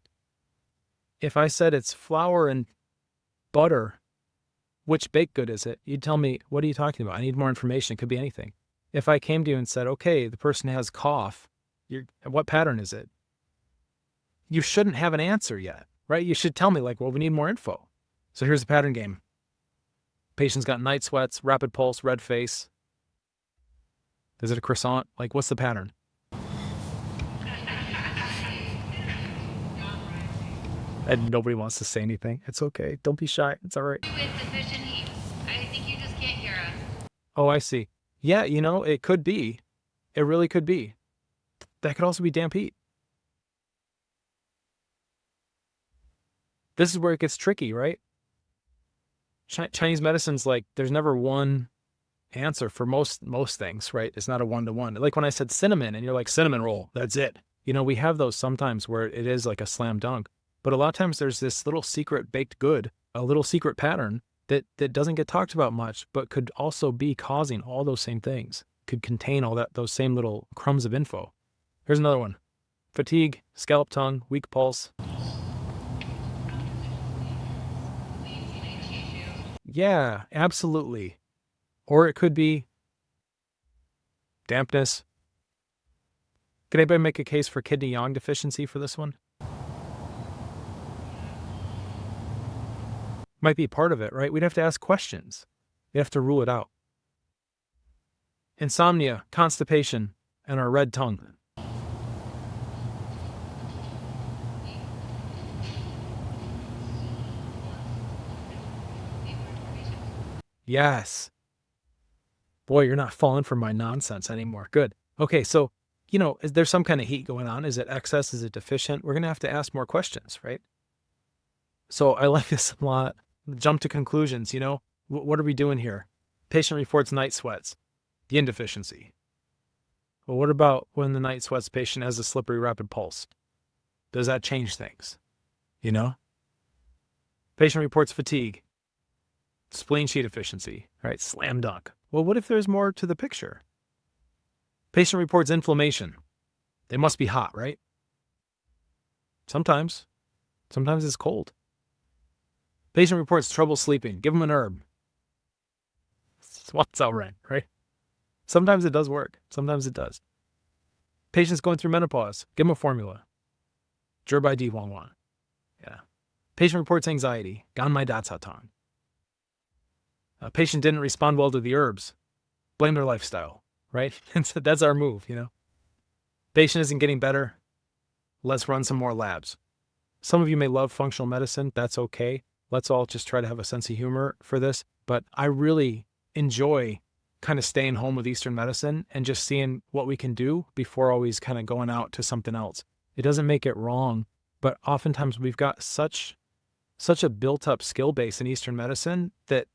If I said it's flour and butter, which baked good is it? You'd tell me, what are you talking about? I need more information. It could be anything. If I came to you and said, okay, the person has cough, what pattern is it? You shouldn't have an answer yet, right? You should tell me like, well, we need more info. So here's the pattern game. Patient's got night sweats, rapid pulse, red face. Is it a croissant? Like, what's the pattern? And nobody wants to say anything. It's okay. Don't be shy. It's all right. With deficient heat. I think you just can't hear us. Oh, I see. Yeah, it could be. It really could be. That could also be damp heat. This is where it gets tricky, right? Chinese medicine's like, there's never one answer for most things, right? It's not a one-to-one. Like when I said cinnamon and you're like, cinnamon roll, that's it. We have those sometimes where it is like a slam dunk. But a lot of times there's this little secret baked good, a little secret pattern that doesn't get talked about much, but could also be causing all those same things, could contain all those same little crumbs of info. Here's another one. Fatigue, scalp tongue, weak pulse. Yeah, absolutely. Or it could be dampness. Can anybody make a case for kidney yang deficiency for this one? Might be part of it, right? We'd have to ask questions. We'd have to rule it out. Insomnia, constipation, and our red tongue. Yes. Boy, you're not falling for my nonsense anymore. Good. Okay, so, is there some kind of heat going on? Is it excess? Is it deficient? We're going to have to ask more questions, right? So I like this a lot. Jump to conclusions, What are we doing here? Patient reports night sweats, yin deficiency. Well, what about when the night sweats patient has a slippery rapid pulse? Does that change things? Patient reports fatigue, spleen qi deficiency, right? Slam dunk. Well, what if there's more to the picture? Patient reports inflammation. They must be hot, right? Sometimes it's cold. Patient reports trouble sleeping. Give them an herb. Swats out right? Sometimes it does work. Sometimes it does. Patient's going through menopause. Give them a formula. Zhibai Di Huang Wan. Yeah. Patient reports anxiety. Ganmai datsatan. A patient didn't respond well to the herbs. Blame their lifestyle, right? And so that's our move, Patient isn't getting better. Let's run some more labs. Some of you may love functional medicine. That's okay. Let's all just try to have a sense of humor for this. But I really enjoy kind of staying home with Eastern medicine and just seeing what we can do before always kind of going out to something else. It doesn't make it wrong, but oftentimes we've got such a built-up skill base in Eastern medicine that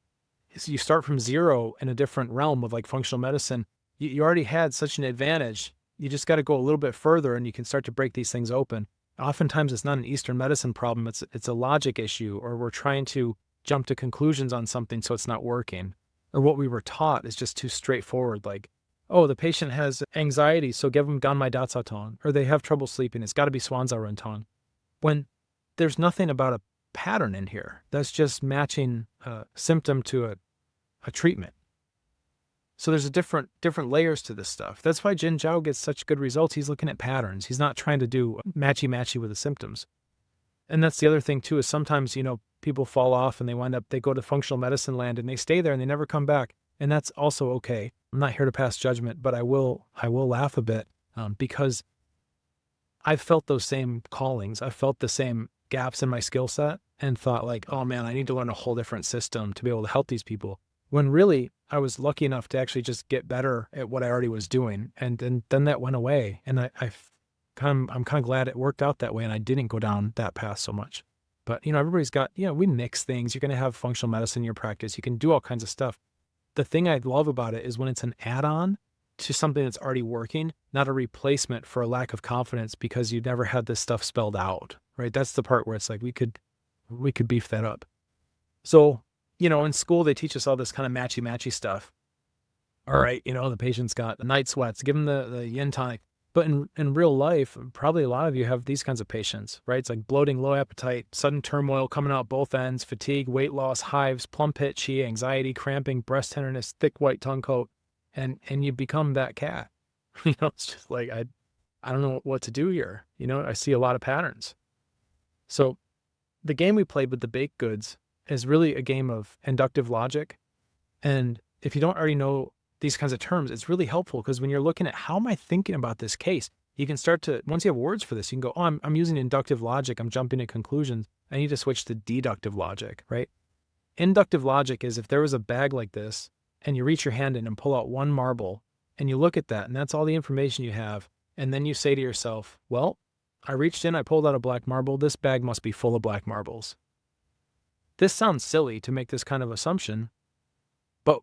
you start from zero in a different realm of like functional medicine. You already had such an advantage. You just got to go a little bit further and you can start to break these things open. Oftentimes it's not an Eastern medicine problem. It's a logic issue, or we're trying to jump to conclusions on something so it's not working. Or what we were taught is just too straightforward. Like, oh, the patient has anxiety, so give them Ganmai datsatan. Or they have trouble sleeping. It's got to be Swanza-Rentan. When there's nothing about a pattern in here. That's just matching a symptom to a treatment. So there's a different layers to this stuff. That's why Jin Zhao gets such good results. He's looking at patterns. He's not trying to do matchy-matchy with the symptoms. And that's the other thing too, is sometimes, people fall off and they go to functional medicine land and they stay there and they never come back. And that's also okay. I'm not here to pass judgment, but I will laugh a bit because I've felt those same callings. I've felt the same gaps in my skill set and thought like, oh man, I need to learn a whole different system to be able to help these people. When really I was lucky enough to actually just get better at what I already was doing. And then that went away. And I'm kind of glad it worked out that way. And I didn't go down that path so much. But, everybody's got, we mix things. You're going to have functional medicine in your practice. You can do all kinds of stuff. The thing I love about it is when it's an add-on to something that's already working, not a replacement for a lack of confidence because you never had this stuff spelled out, right? That's the part where it's like, we could beef that up. So, in school, they teach us all this kind of matchy-matchy stuff. All right, the patient's got night sweats, give them the yin tonic. But in real life, probably a lot of you have these kinds of patients, right? It's like bloating, low appetite, sudden turmoil coming out both ends, fatigue, weight loss, hives, plum pit, chi, anxiety, cramping, breast tenderness, thick white tongue coat, and you become that cat. It's just like, I don't know what to do here. I see a lot of patterns. So the game we played with the baked goods is really a game of inductive logic. And if you don't already know these kinds of terms, it's really helpful because when you're looking at how am I thinking about this case, you can start to, once you have words for this, you can go, oh, I'm using inductive logic. I'm jumping to conclusions. I need to switch to deductive logic, right? Inductive logic is if there was a bag like this and you reach your hand in and pull out one marble and you look at that and that's all the information you have. And then you say to yourself, well, I reached in, I pulled out a black marble. This bag must be full of black marbles. This sounds silly to make this kind of assumption, but,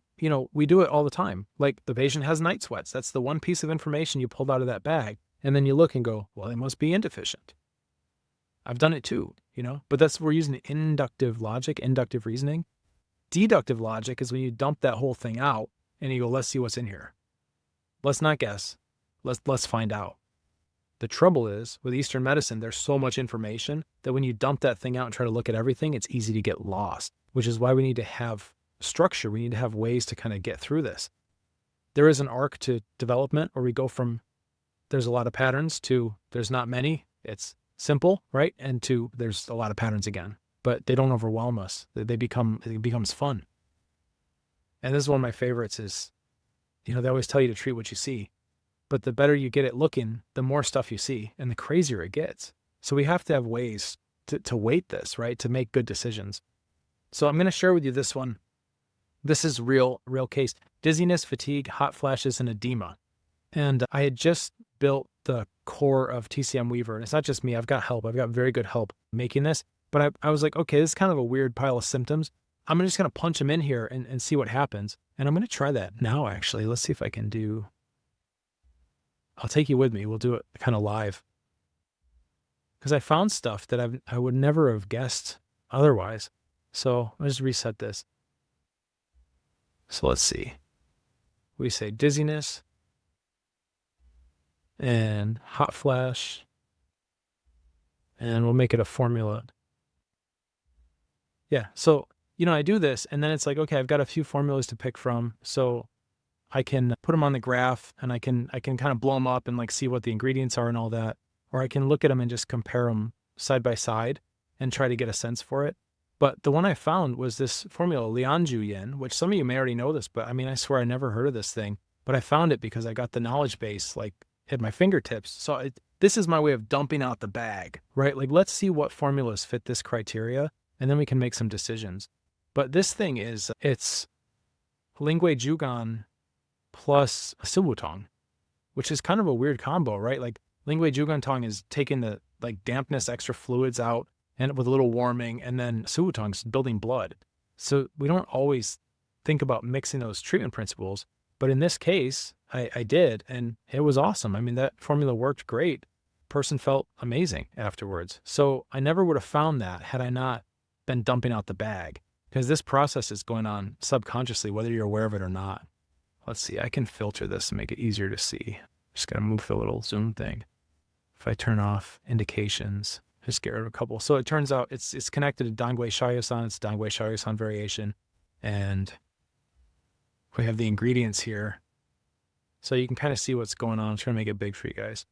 we do it all the time. Like the patient has night sweats. That's the one piece of information you pulled out of that bag. And then you look and go, well, they must be indeficient. I've done it too, but we're using inductive logic, inductive reasoning. Deductive logic is when you dump that whole thing out and you go, let's see what's in here. Let's not guess. Let's find out. The trouble is with Eastern medicine, there's so much information that when you dump that thing out and try to look at everything, it's easy to get lost, which is why we need to have structure. We need to have ways to kind of get through this. There is an arc to development where we go from there's a lot of patterns to there's not many. It's simple, right? And to there's a lot of patterns again, but they don't overwhelm us. It becomes fun. And this is one of my favorites is, they always tell you to treat what you see. But the better you get at looking, the more stuff you see and the crazier it gets. So we have to have ways to weight this, right? To make good decisions. So I'm going to share with you this one. This is real case. Dizziness, fatigue, hot flashes, and edema. And I had just built the core of TCM Weaver. And it's not just me. I've got help. I've got very good help making this. But I was like, okay, this is kind of a weird pile of symptoms. I'm just going to punch them in here and see what happens. And I'm going to try that now, actually. Let's see if I can do... I'll take you with me. We'll do it kind of live. Because I found stuff that I would never have guessed otherwise. So I'll just reset this. So let's see. We say dizziness and hot flash. And we'll make it a formula. Yeah, so, I do this and then it's like, okay, I've got a few formulas to pick from. So I can put them on the graph and I can kind of blow them up and like see what the ingredients are and all that. Or I can look at them and just compare them side by side. and try to get a sense for it. But the one I found was this formula, Lianju Yin, which some of you may already know this, but I mean, I swear I never heard of this thing. But I found it because I got the knowledge base like at my fingertips. So this is my way of dumping out the bag, right? Like, let's see what formulas fit this criteria, and then we can make some decisions. But this thing it's Lingui Zhugan plus Siwutong, which is kind of a weird combo, right? Like, Lingui Zhugan Tong is taking the like dampness, extra fluids out, and with a little warming, and then Siwutong's building blood. So we don't always think about mixing those treatment principles. But in this case, I did, and it was awesome. I mean, that formula worked great. Person felt amazing afterwards. So I never would have found that had I not been dumping out the bag, because this process is going on subconsciously, whether you're aware of it or not. Let's see, I can filter this and make it easier to see. Just gotta move the little zoom thing. If I turn off indications, just get rid of a couple. So it turns out it's connected to Dangui Shaosan. It's Dangui Shaosan variation. And we have the ingredients here. So you can kind of see what's going on. I'm trying to make it big for you guys.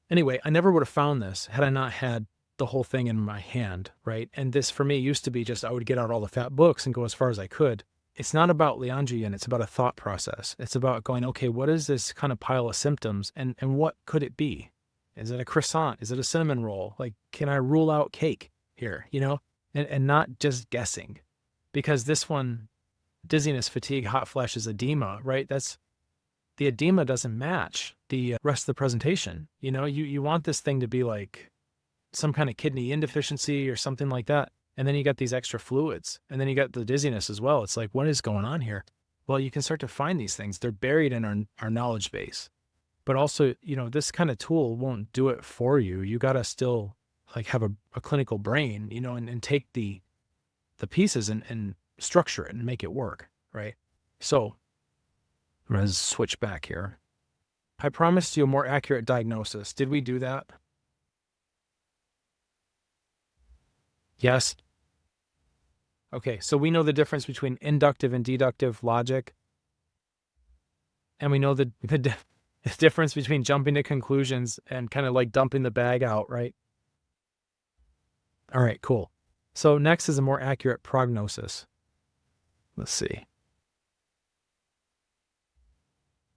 Anyway, I never would have found this had I not had the whole thing in my hand, right? And this for me used to be just I would get out all the fat books and go as far as I could. It's not about Lianji Yin, it's about a thought process. It's about going, okay, what is this kind of pile of symptoms, and what could it be? Is it a croissant? Is it a cinnamon roll? Like, can I rule out cake here, and not just guessing? Because this one, dizziness, fatigue, hot flashes, edema, right? The edema doesn't match the rest of the presentation. You want this thing to be like some kind of kidney insufficiency or something like that. And then you got these extra fluids, and then you got the dizziness as well. It's like, what is going on here? Well, you can start to find these things. They're buried in our knowledge base. But also, this kind of tool won't do it for you. You got to still like have a clinical brain, and take the pieces and structure it and make it work, right? So I'm going to switch back here. I promised you a more accurate diagnosis. Did we do that? Yes. Okay, so we know the difference between inductive and deductive logic. And we know the difference between jumping to conclusions and kind of like dumping the bag out, right? All right, cool. So next is a more accurate prognosis. Let's see.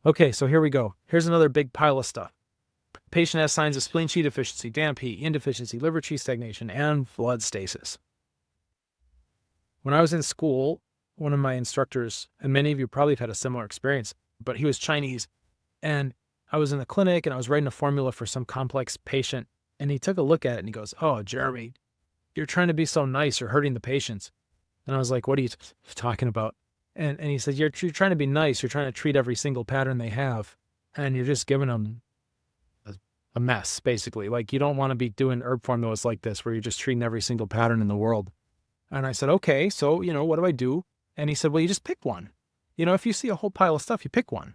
Okay, so here we go. Here's another big pile of stuff. Patient has signs of spleen qi deficiency, damp heat, yin deficiency, liver qi stagnation, and blood stasis. When I was in school, one of my instructors, and many of you probably have had a similar experience, but he was Chinese, and I was in the clinic and I was writing a formula for some complex patient, and he took a look at it and he goes, "Oh, Jeremy, you're trying to be so nice, you're hurting the patients." And I was like, "What are you talking about?" And he said, you're trying to be nice, you're trying to treat every single pattern they have, and you're just giving them a mess, basically. Like, you don't want to be doing herb formulas like this where you're just treating every single pattern in the world. And I said, okay, so, what do I do? And he said, well, you just pick one. If you see a whole pile of stuff, you pick one.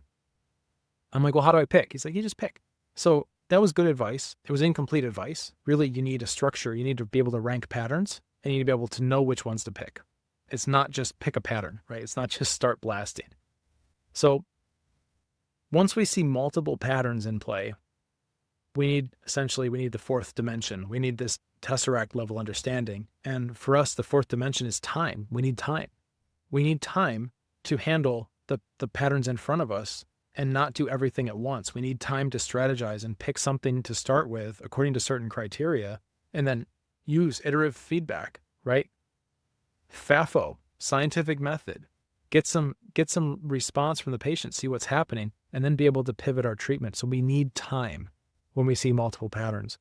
I'm like, well, how do I pick? He's like, you just pick. So that was good advice. It was incomplete advice. Really, you need a structure. You need to be able to rank patterns, and you need to be able to know which ones to pick. It's not just pick a pattern, right? It's not just start blasting. So once we see multiple patterns in play, we need the fourth dimension. We need this tesseract level understanding. And for us, the fourth dimension is time. We need time. We need time to handle the patterns in front of us and not do everything at once. We need time to strategize and pick something to start with according to certain criteria, and then use iterative feedback, right? FAFO, scientific method. Get some response from the patient, see what's happening, and then be able to pivot our treatment. So we need time when we see multiple patterns.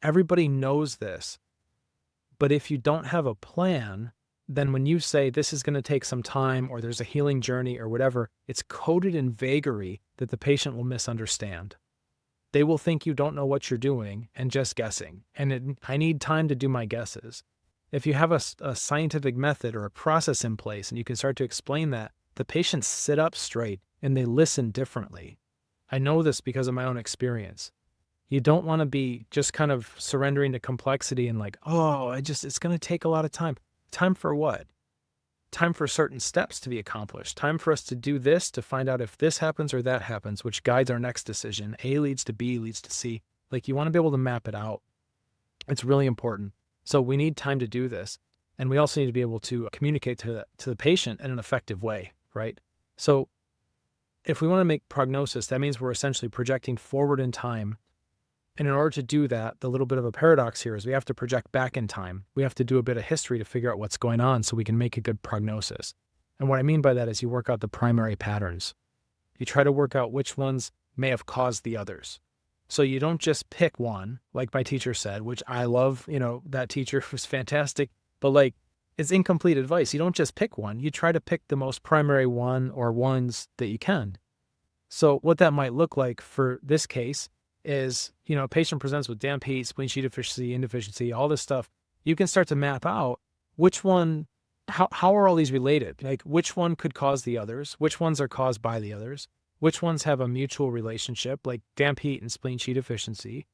Everybody knows this, but if you don't have a plan, then when you say this is going to take some time, or there's a healing journey or whatever, it's coded in vagary that the patient will misunderstand. They will think you don't know what you're doing and just guessing. And I need time to do my guesses. If you have a scientific method or a process in place and you can start to explain that, the patients sit up straight and they listen differently. I know this because of my own experience. You don't want to be just kind of surrendering to complexity and like, oh, it's going to take a lot of time. Time for what? Time for certain steps to be accomplished. Time for us to do this, to find out if this happens or that happens, which guides our next decision. A leads to B leads to C. Like, you want to be able to map it out. It's really important. So we need time to do this. And we also need to be able to communicate to the patient in an effective way, right? So if we want to make prognosis, that means we're essentially projecting forward in time. And in order to do that, the little bit of a paradox here is we have to project back in time. We have to do a bit of history to figure out what's going on so we can make a good prognosis. And what I mean by that is you work out the primary patterns. You try to work out which ones may have caused the others. So you don't just pick one, like my teacher said, which I love, that teacher was fantastic, but like it's incomplete advice. You don't just pick one. You try to pick the most primary one or ones that you can. So what that might look like for this case is, a patient presents with damp heat, spleen sheath deficiency, indeficiency, all this stuff. You can start to map out which one, how are all these related? Like which one could cause the others? Which ones are caused by the others? Which ones have a mutual relationship, like damp heat and spleen sheath deficiency?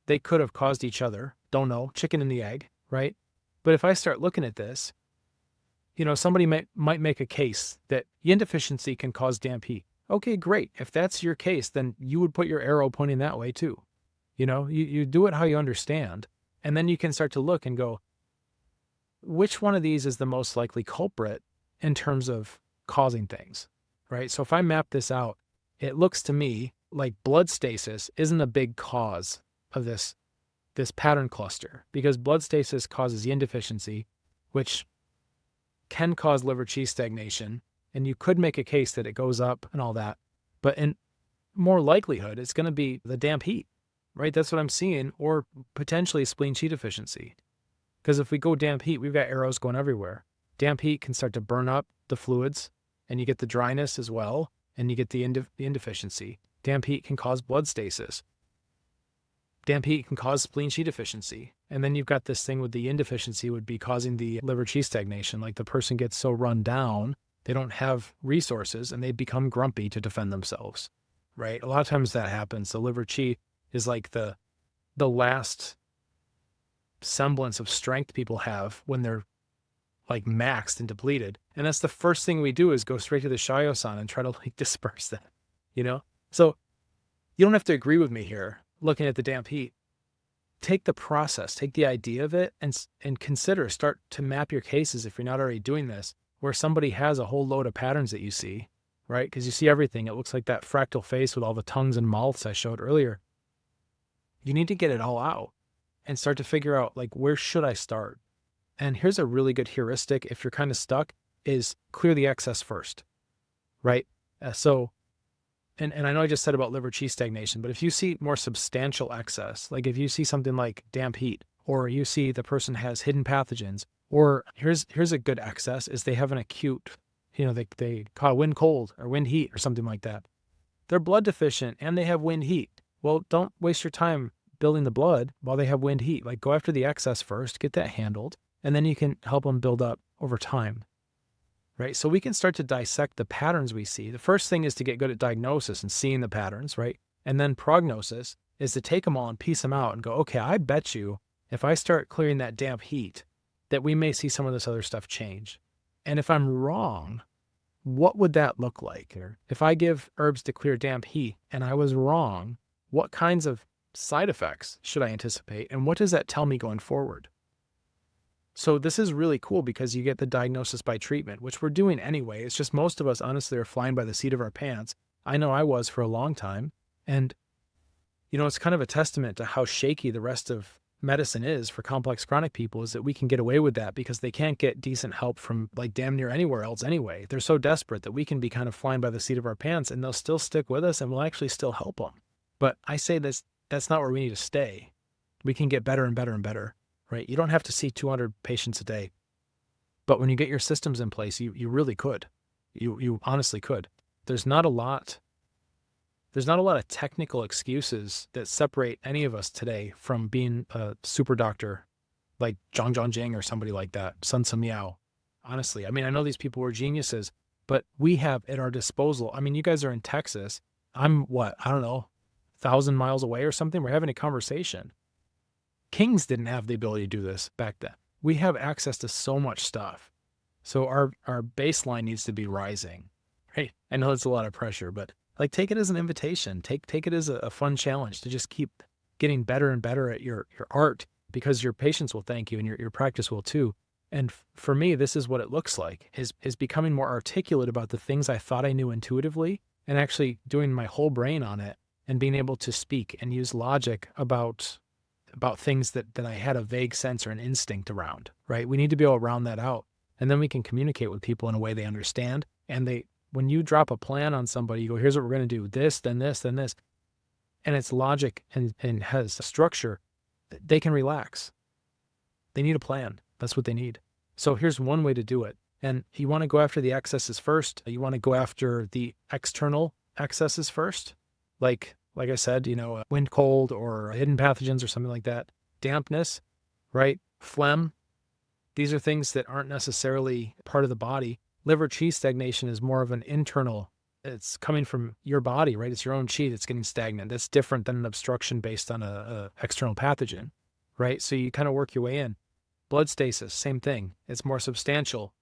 They could have caused each other. Don't know, chicken and the egg, right? But if I start looking at this, somebody might make a case that yin deficiency can cause damp heat. Okay, great. If that's your case, then you would put your arrow pointing that way too. You do it how you understand. And then you can start to look and go, which one of these is the most likely culprit in terms of causing things, right? So if I map this out, it looks to me like blood stasis isn't a big cause of this pattern cluster, because blood stasis causes yin deficiency, which can cause liver qi stagnation. And you could make a case that it goes up and all that. But in more likelihood, it's going to be the damp heat, right? That's what I'm seeing, or potentially spleen qi deficiency. Because if we go damp heat, we've got arrows going everywhere. Damp heat can start to burn up the fluids, and you get the dryness as well, and you get the indeficiency. Damp heat can cause blood stasis. Damp heat can cause spleen qi deficiency. And then you've got this thing with the yin deficiency would be causing the liver qi stagnation. Like the person gets so run down, they don't have resources and they become grumpy to defend themselves, right? A lot of times that happens. The liver qi is like the last semblance of strength people have when they're like maxed and depleted. And that's the first thing we do is go straight to the Shio-san and try to like disperse that, So you don't have to agree with me here looking at the damp heat. Take the process, take the idea of it and start to map your cases if you're not already doing this, where somebody has a whole load of patterns that you see, right? Because you see everything. It looks like that fractal face with all the tongues and mouths I showed earlier. You need to get it all out and start to figure out, like, where should I start? And here's a really good heuristic if you're kind of stuck, is clear the excess first, right? And I know I just said about liver qi stagnation, but if you see more substantial excess, like if you see something like damp heat, or you see the person has hidden pathogens, or here's a good excess is they have an acute, they caught a wind cold or wind heat or something like that. They're blood deficient and they have wind heat. Well, don't waste your time building the blood while they have wind heat. Like go after the excess first, get that handled, and then you can help them build up over time, right? So we can start to dissect the patterns we see. The first thing is to get good at diagnosis and seeing the patterns, right? And then prognosis is to take them all and piece them out and go, okay, I bet you if I start clearing that damp heat, that we may see some of this other stuff change. And if I'm wrong, what would that look like? If I give herbs to clear damp heat and I was wrong, what kinds of side effects should I anticipate? And what does that tell me going forward? So this is really cool because you get the diagnosis by treatment, which we're doing anyway. It's just most of us honestly are flying by the seat of our pants. I know I was for a long time. And, it's kind of a testament to how shaky the rest of medicine is for complex chronic people, is that we can get away with that because they can't get decent help from like damn near anywhere else anyway. They're so desperate that we can be kind of flying by the seat of our pants and they'll still stick with us and we'll actually still help them. But I say that's not where we need to stay. We can get better and better and better, right? You don't have to see 200 patients a day. But when you get your systems in place, you really could. You honestly could. There's not a lot of technical excuses that separate any of us today from being a super doctor like Zhang Jing or somebody like that, Sun Sum Yao. Honestly, I mean, I know these people were geniuses, but we have at our disposal. I mean, you guys are in Texas. I'm I don't know, 1,000 miles away or something. We're having a conversation. Kings didn't have the ability to do this back then. We have access to so much stuff. So our baseline needs to be rising, right? I know it's a lot of pressure, but like take it as an invitation. Take it as a fun challenge to just keep getting better and better at your art, because your patients will thank you and your practice will too. And for me, this is what it looks like, is becoming more articulate about the things I thought I knew intuitively and actually doing my whole brain on it and being able to speak and use logic about things that I had a vague sense or an instinct around, right? We need to be able to round that out. And then we can communicate with people in a way they understand. And when you drop a plan on somebody, you go, here's what we're going to do, this, then this, then this. And it's logic and has a structure, they can relax. They need a plan. That's what they need. So here's one way to do it. And you want to go after the excesses first. You want to go after the external excesses first. Like I said, wind, cold, or hidden pathogens or something like that. Dampness, right? Phlegm. These are things that aren't necessarily part of the body. Liver qi stagnation is more of an internal. It's coming from your body, right? It's your own qi that's getting stagnant. That's different than an obstruction based on a external pathogen, right? So you kind of work your way in. Blood stasis, same thing. It's more substantial.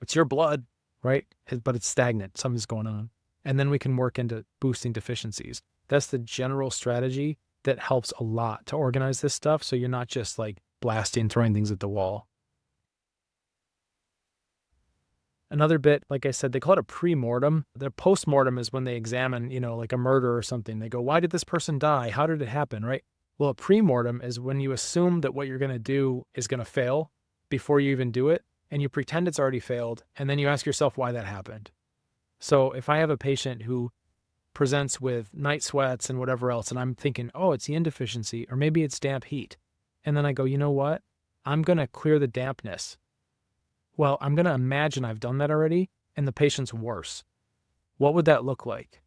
It's your blood, right? But it's stagnant. Something's going on. And then we can work into boosting deficiencies. That's the general strategy that helps a lot to organize this stuff. So you're not just like blasting, throwing things at the wall. Another bit, like I said, they call it a pre-mortem. The post-mortem is when they examine, like a murder or something. They go, why did this person die? How did it happen, right? Well, a pre-mortem is when you assume that what you're going to do is going to fail before you even do it, and you pretend it's already failed, and then you ask yourself why that happened. So if I have a patient who presents with night sweats and whatever else, and I'm thinking, oh, it's the yin deficiency, or maybe it's damp heat. And then I go, you know what? I'm going to clear the dampness. Well, I'm going to imagine I've done that already, and the patient's worse. What would that look like?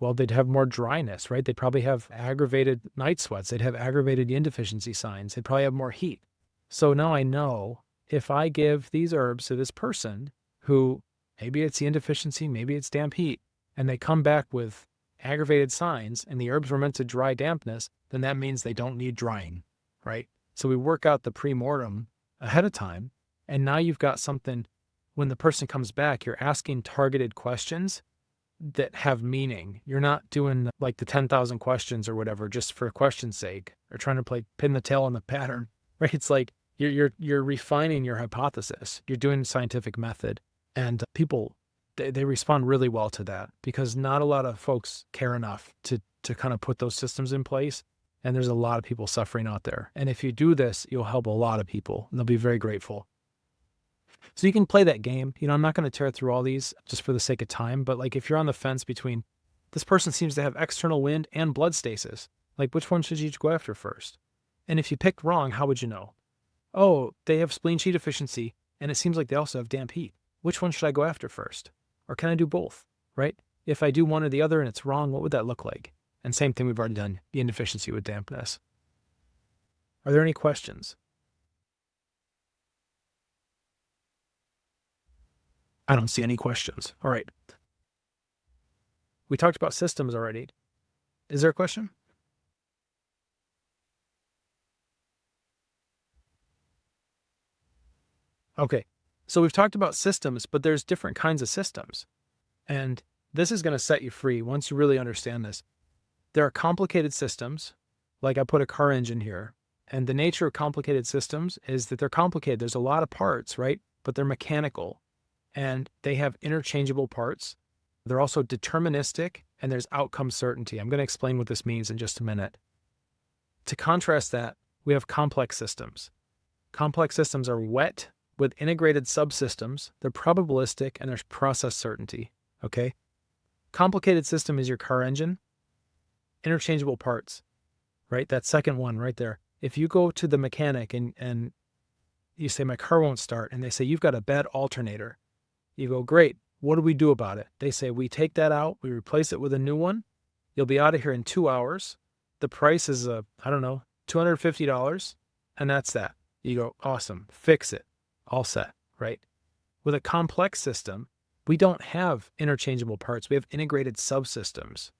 Well, they'd have more dryness, right? They'd probably have aggravated night sweats. They'd have aggravated yin deficiency signs. They'd probably have more heat. So now I know if I give these herbs to this person who maybe it's yin deficiency, maybe it's damp heat, and they come back with aggravated signs and the herbs were meant to dry dampness, then that means they don't need drying, right? So we work out the pre-mortem ahead of time. And now you've got something, when the person comes back, you're asking targeted questions that have meaning. You're not doing like the 10,000 questions or whatever, just for question's sake, or trying to pin the tail on the pattern, right? It's like you're refining your hypothesis. You're doing scientific method, and people, they respond really well to that because not a lot of folks care enough to kind of put those systems in place. And there's a lot of people suffering out there. And if you do this, you'll help a lot of people, and they'll be very grateful. So you can play that game. I'm not going to tear through all these just for the sake of time, but like if you're on the fence between this person seems to have external wind and blood stasis, like which one should you go after first? And if you picked wrong, how would you know? Oh, they have spleen qi deficiency, and it seems like they also have damp heat. Which one should I go after first? Or can I do both, right? If I do one or the other and it's wrong, what would that look like? And same thing we've already done, the indeficiency with dampness. Are there any questions? I don't see any questions. All right. We talked about systems already. Is there a question? Okay. So we've talked about systems, but there's different kinds of systems. And this is going to set you free once you really understand this. There are complicated systems, like I put a car engine here. And the nature of complicated systems is that they're complicated. There's a lot of parts, right? But they're mechanical. And they have interchangeable parts. They're also deterministic, and there's outcome certainty. I'm going to explain what this means in just a minute. To contrast that, we have complex systems. Complex systems are wet with integrated subsystems. They're probabilistic, and there's process certainty, okay? Complicated system is your car engine. Interchangeable parts, right? That second one right there. If you go to the mechanic and you say, my car won't start, and they say, you've got a bad alternator. You go, great, what do we do about it? They say, we take that out, we replace it with a new one. You'll be out of here in 2 hours. The price is, $250, and that's that. You go, awesome, fix it, all set, right? With a complex system, we don't have interchangeable parts. We have integrated subsystems.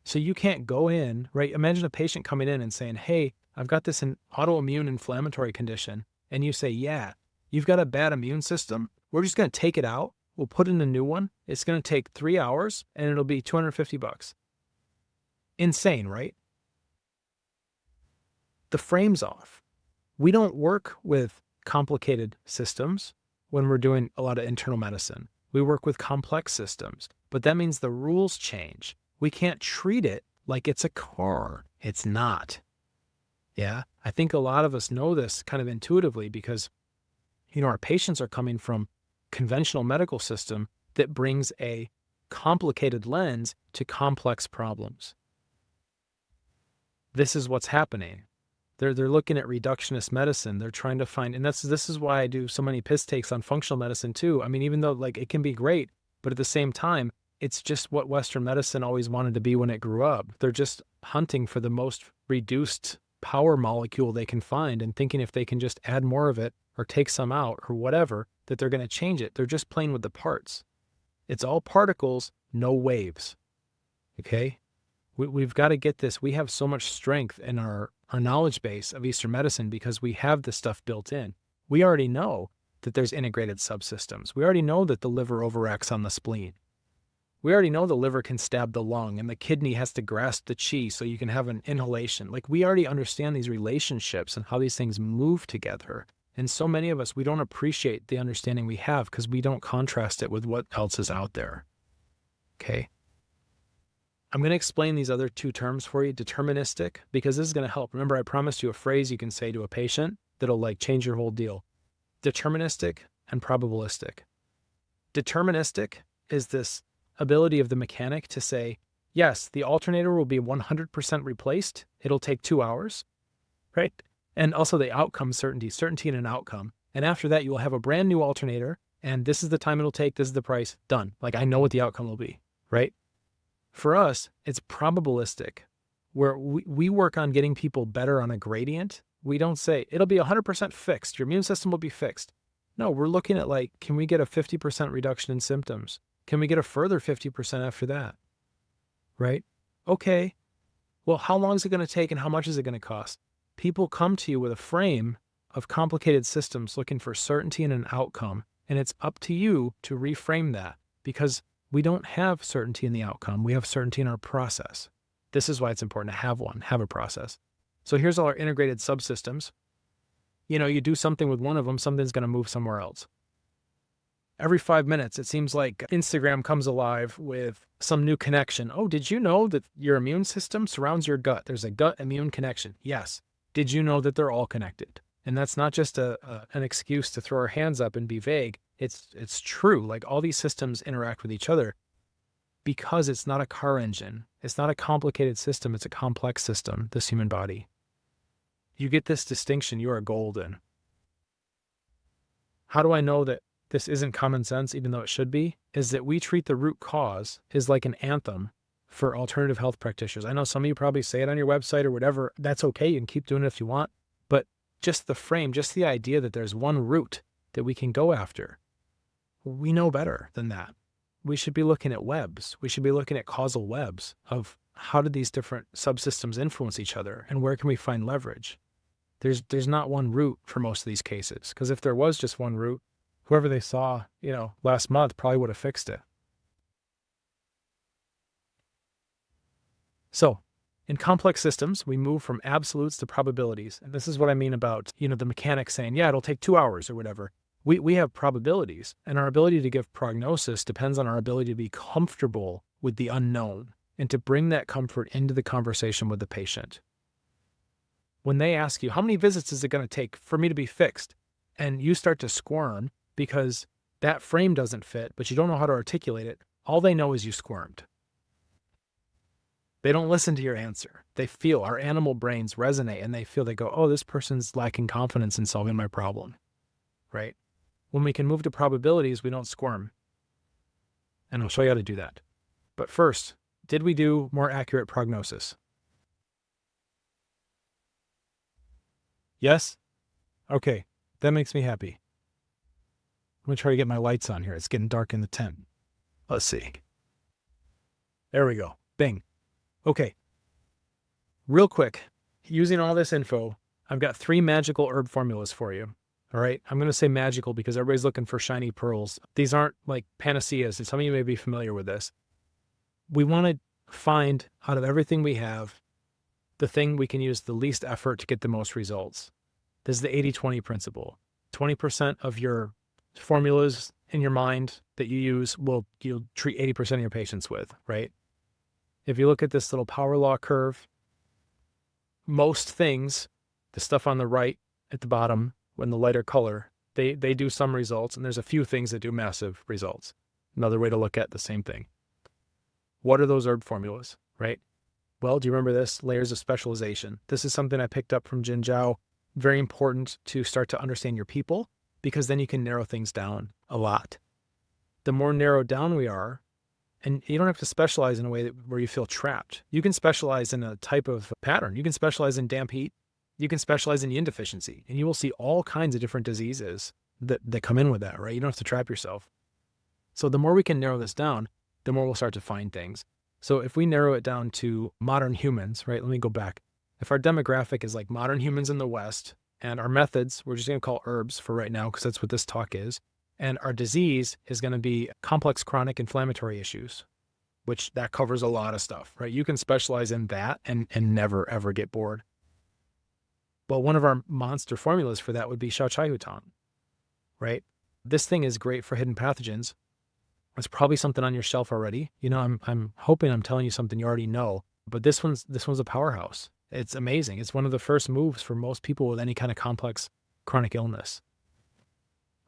So you can't go in, right? Imagine a patient coming in and saying, hey, I've got this autoimmune inflammatory condition. And you say, yeah, you've got a bad immune system. We're just going to take it out. We'll put in a new one. It's going to take 3 hours and it'll be $250. Insane, right? the frame's off. We don't work with complicated systems when we're doing a lot of internal medicine. We work with complex systems, but that means the rules change. We can't treat it like it's a car. It's not. Yeah. I think a lot of us know this kind of intuitively because, our patients are coming from conventional medical system that brings a complicated lens to complex problems. This is what's happening. They're looking at reductionist medicine. They're trying to find, and this is why I do so many piss takes on functional medicine too. I mean, even though like it can be great, but at the same time, it's just what Western medicine always wanted to be when it grew up. They're just hunting for the most reduced power molecule they can find and thinking if they can just add more of it or take some out or whatever, that they're going to change it. They're just playing with the parts. It's all particles, no waves. Okay? We've got to get this. We have so much strength in our knowledge base of Eastern medicine because we have this stuff built in. We already know that there's integrated subsystems. We already know that the liver overacts on the spleen. We already know the liver can stab the lung and the kidney has to grasp the chi so you can have an inhalation. Like we already understand these relationships and how these things move together. And so many of us, we don't appreciate the understanding we have because we don't contrast it with what else is out there. Okay? I'm going to explain these other two terms for you, deterministic, because this is going to help. Remember, I promised you a phrase you can say to a patient that'll like change your whole deal. Deterministic and probabilistic. Deterministic is this ability of the mechanic to say, yes, the alternator will be 100% replaced. It'll take 2 hours, right? And also the outcome certainty in an outcome. And after that, you will have a brand new alternator, and this is the time it'll take, this is the price, done. Like I know what the outcome will be, right? For us, it's probabilistic, where we work on getting people better on a gradient. We don't say, it'll be 100% fixed, your immune system will be fixed. No, we're looking at like, can we get a 50% reduction in symptoms? Can we get a further 50% after that? Right? Okay. Well, how long is it going to take and how much is it going to cost? People come to you with a frame of complicated systems looking for certainty in an outcome, and it's up to you to reframe that because we don't have certainty in the outcome. We have certainty in our process. This is why it's important to have a process. So here's all our integrated subsystems. You do something with one of them, something's going to move somewhere else. Every 5 minutes, it seems like Instagram comes alive with some new connection. Oh, did you know that your immune system surrounds your gut? There's a gut immune connection. Yes. Did you know that they're all connected? And that's not just an excuse to throw our hands up and be vague. It's true. Like all these systems interact with each other because it's not a car engine. It's not a complicated system. It's a complex system, this human body. You get this distinction, you are golden. How do I know that this isn't common sense, even though it should be? Is that we treat the root cause as like an anthem for alternative health practitioners. I know some of you probably say it on your website or whatever. That's okay. You can keep doing it if you want. But just the frame, just the idea that there's one root that we can go after. We know better than that. We should be looking at webs. We should be looking at causal webs of how do these different subsystems influence each other and where can we find leverage? There's not one root for most of these cases, because if there was just one root, whoever they saw, last month probably would have fixed it. So in complex systems, we move from absolutes to probabilities. And this is what I mean about, the mechanic saying, yeah, it'll take 2 hours or whatever. We have probabilities, and our ability to give prognosis depends on our ability to be comfortable with the unknown and to bring that comfort into the conversation with the patient. When they ask you, how many visits is it going to take for me to be fixed? And you start to squirm because that frame doesn't fit, but you don't know how to articulate it, all they know is you squirmed. They don't listen to your answer. They feel, our animal brains resonate, and they go, oh, this person's lacking confidence in solving my problem, right? When we can move to probabilities, we don't squirm. And I'll show you how to do that. But first, did we do more accurate prognosis? Yes? Okay, that makes me happy. I'm going to try to get my lights on here. It's getting dark in the tent. Let's see. There we go. Bing. Okay. Real quick, using all this info, I've got 3 magical herb formulas for you. All right. I'm going to say magical because everybody's looking for shiny pearls. These aren't like panaceas. And some of you may be familiar with this. We want to find out of everything we have the thing we can use the least effort to get the most results. This is the 80-20 principle. 20% of your formulas in your mind that you use you'll treat 80% of your patients with, right? If you look at this little power law curve, most things, the stuff on the right at the bottom, when the lighter color, they do some results, and there's a few things that do massive results. Another way to look at the same thing. What are those herb formulas, right? Well, do you remember this? Layers of specialization. This is something I picked up from Jin Zhao. Very important to start to understand your people, because then you can narrow things down a lot. The more narrowed down we are, and you don't have to specialize in a way where you feel trapped. You can specialize in a type of pattern. You can specialize in damp heat. You can specialize in yin deficiency, and you will see all kinds of different diseases that come in with that, right? You don't have to trap yourself. So the more we can narrow this down, the more we'll start to find things. So if we narrow it down to modern humans, right? Let me go back. If our demographic is like modern humans in the West, and our methods, we're just going to call herbs for right now, because that's what this talk is. And our disease is going to be complex chronic inflammatory issues, which that covers a lot of stuff, right? You can specialize in that and never, ever get bored. Well, one of our monster formulas for that would be Xiao Chai Hu Tang, right? This thing is great for hidden pathogens. It's probably something on your shelf already. You know, I'm hoping I'm telling you something you already know, but this one's a powerhouse. It's amazing. It's one of the first moves for most people with any kind of complex chronic illness,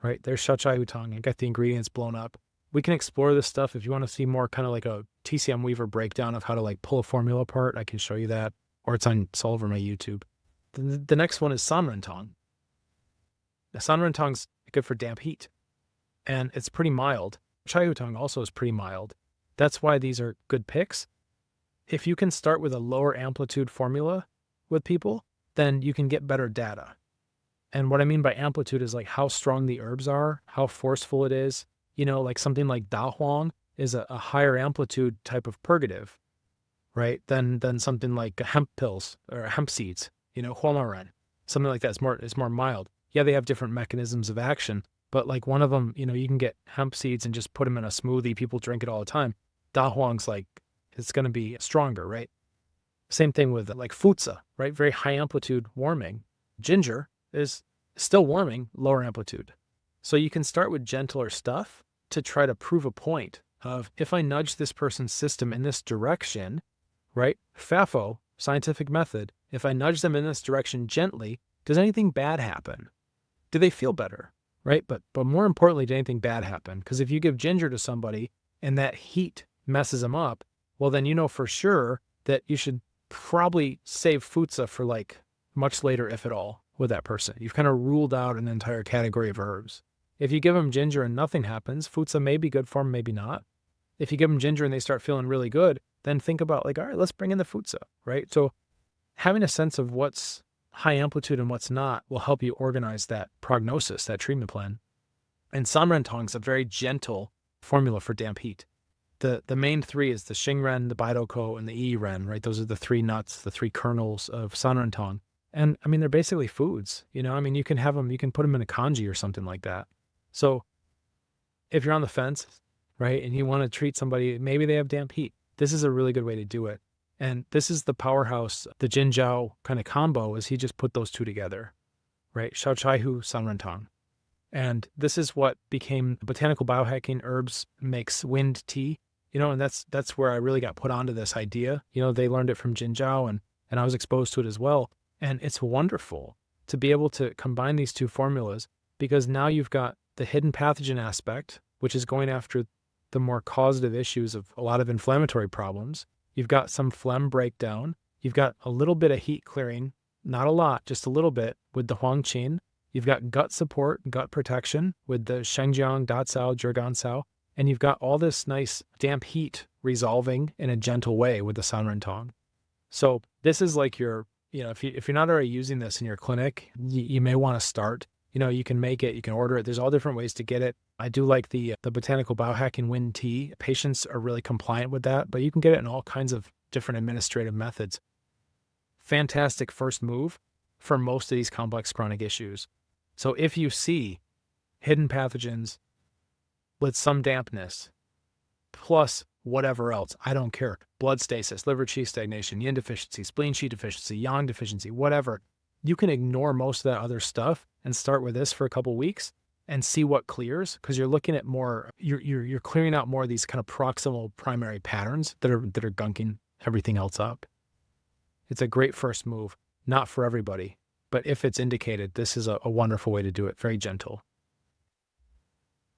right? There's Xiao Chai Hu Tang. I got the ingredients blown up. We can explore this stuff. If you want to see more kind of like a TCM Weaver breakdown of how to like pull a formula apart, I can show you that, or it's all over my YouTube. The next one is Sanren Tang. The Sanren Tang's good for damp heat, and it's pretty mild. Chai Hu Tang also is pretty mild. That's why these are good picks. If you can start with a lower amplitude formula with people, then you can get better data. And what I mean by amplitude is like how strong the herbs are, how forceful it is. You know, like something like Da Huang is a higher amplitude type of purgative, right? Than something like hemp pills or hemp seeds, you know, Huamaran, something like that. It's more mild. Yeah, they have different mechanisms of action, but like one of them, you know, you can get hemp seeds and just put them in a smoothie. People drink it all the time. Da Huang's like, it's going to be stronger, right? Same thing with like futsa, right? Very high amplitude warming. Ginger is still warming, lower amplitude. So you can start with gentler stuff to try to prove a point of, if I nudge this person's system in this direction, right? FAFO, scientific method, if I nudge them in this direction gently, does anything bad happen? Do they feel better, right? But more importantly, did anything bad happen? Because if you give ginger to somebody and that heat messes them up, well, then you know for sure that you should probably save futsa for like much later, if at all, with that person. You've kind of ruled out an entire category of herbs. If you give them ginger and nothing happens, futsa may be good for them, maybe not. If you give them ginger and they start feeling really good, then think about like, all right, let's bring in the futsa, right? So having a sense of what's high amplitude and what's not will help you organize that prognosis, that treatment plan. And Sanren Tang is a very gentle formula for damp heat. The main three is the Xingren, the Baidoukou, and the Yiren, right? Those are the three nuts, the three kernels of Sanren Tang. And I mean, they're basically foods, you know? I mean, you can have them, you can put them in a kanji or something like that. So if you're on the fence, right, and you want to treat somebody, maybe they have damp heat, this is a really good way to do it. And this is the powerhouse, the Jin Zhao kind of combo, is he just put those two together, right? Xiao Chai Hu, Sanren Tang. And this is what became botanical biohacking herbs makes wind tea, you know, and that's where I really got put onto this idea. You know, they learned it from Jin Zhao, and I was exposed to it as well. And it's wonderful to be able to combine these two formulas, because now you've got the hidden pathogen aspect, which is going after the more causative issues of a lot of inflammatory problems. You've got some phlegm breakdown. You've got a little bit of heat clearing, not a lot, just a little bit with the Huang Qin. You've got gut support, gut protection with the Shengjiang, Dacao, Zhigancao. And you've got all this nice damp heat resolving in a gentle way with the Sanren Tang. So this is like your, you know, if you're not already using this in your clinic, you may want to start. You know, you can make it, you can order it. There's all different ways to get it. I do like the botanical biohacking wind tea. Patients are really compliant with that, but you can get it in all kinds of different administrative methods. Fantastic first move for most of these complex chronic issues. So if you see hidden pathogens with some dampness, plus whatever else. I don't care. Blood stasis, liver qi stagnation, yin deficiency, spleen qi deficiency, yang deficiency, whatever. You can ignore most of that other stuff and start with this for a couple weeks and see what clears, because you're looking at more, you're clearing out more of these kind of proximal primary patterns that are gunking everything else up. It's a great first move, not for everybody, but if it's indicated, this is a wonderful way to do it, very gentle.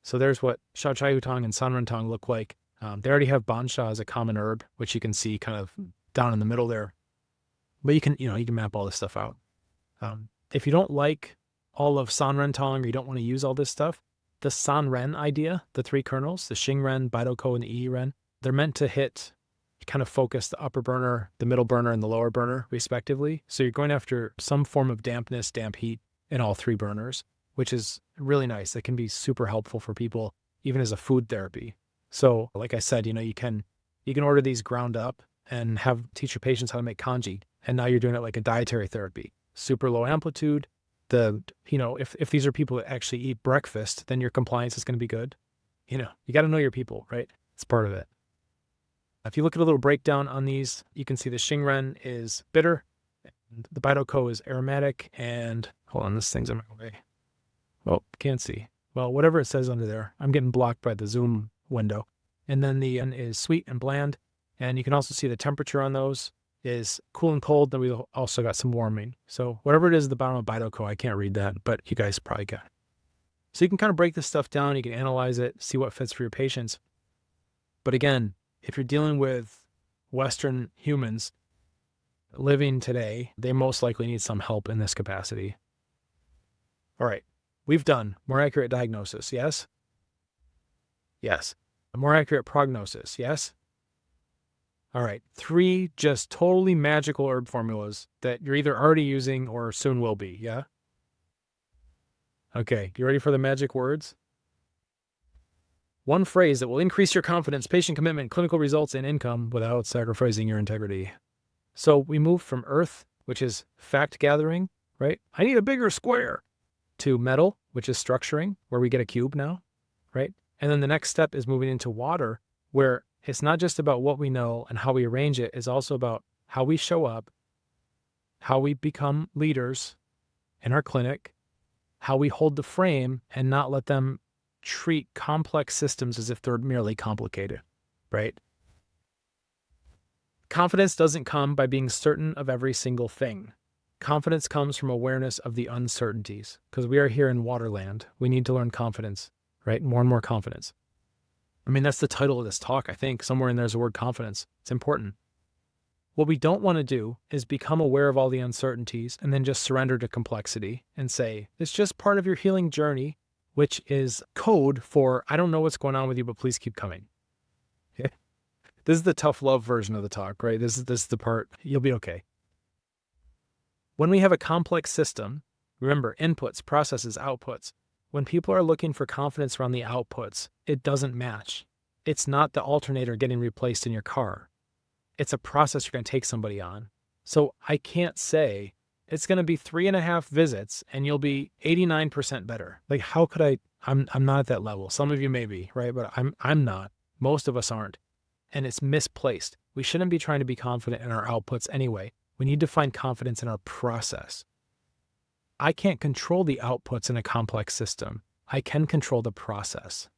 So there's what Shao Chai Hutang and Sanrentang look like. They already have Bansha as a common herb, which you can see kind of down in the middle there. But you can map all this stuff out. If you don't like all of Sanrentang, or you don't want to use all this stuff, the Sanren idea, the 3 kernels, the Xingren, Baidoko, and the Yiren, they're meant to hit, kind of focus the upper burner, the middle burner, and the lower burner, respectively. So you're going after some form of dampness, damp heat in all 3 burners, which is really nice. That can be super helpful for people, even as a food therapy. So like I said, you can order these ground up and teach your patients how to make kanji. And now you're doing it like a dietary therapy, super low amplitude. If these are people that actually eat breakfast, then your compliance is going to be good. You got to know your people, right? It's part of it. If you look at a little breakdown on these, you can see the Xingren is bitter, and the Baidoko is aromatic, and hold on, this thing's in my way. Oh, can't see. Well, whatever it says under there, I'm getting blocked by the Zoom window. And then the N is sweet and bland, and you can also see the temperature on those is cool and cold. Then we've also got some warming. So whatever it is at the bottom of Baidoko, I can't read that, but you guys probably got it. So you can kind of break this stuff down. You can analyze it, see what fits for your patients. But again, if you're dealing with Western humans living today, they most likely need some help in this capacity. All right, we've done more accurate diagnosis, yes? Yes. A more accurate prognosis, yes? All right, 3 just totally magical herb formulas that you're either already using or soon will be, yeah? Okay, you ready for the magic words? 1 phrase that will increase your confidence, patient commitment, clinical results, and income without sacrificing your integrity. So we move from earth, which is fact gathering, right? I need a bigger square, to metal, which is structuring, where we get a cube now, right? And then the next step is moving into water, where it's not just about what we know and how we arrange it, it's also about how we show up, how we become leaders in our clinic, how we hold the frame and not let them treat complex systems as if they're merely complicated, right? Confidence doesn't come by being certain of every single thing. Confidence comes from awareness of the uncertainties, because we are here in Waterland. We need to learn confidence, right? More and more confidence. I mean, that's the title of this talk, I think. Somewhere in there's the word confidence. It's important. What we don't want to do is become aware of all the uncertainties and then just surrender to complexity and say, it's just part of your healing journey, which is code for, I don't know what's going on with you, but please keep coming. Okay? This is the tough love version of the talk, right? This is the part, you'll be okay. When we have a complex system, remember, inputs, processes, outputs. When people are looking for confidence around the outputs, it doesn't match. It's not the alternator getting replaced in your car. It's a process you're going to take somebody on. So I can't say it's going to be 3.5 visits and you'll be 89% better. Like, how could I'm not at that level. Some of you may be, right? But I'm not. Most of us aren't. And it's misplaced. We shouldn't be trying to be confident in our outputs anyway. We need to find confidence in our process. I can't control the outputs in a complex system. I can control the process,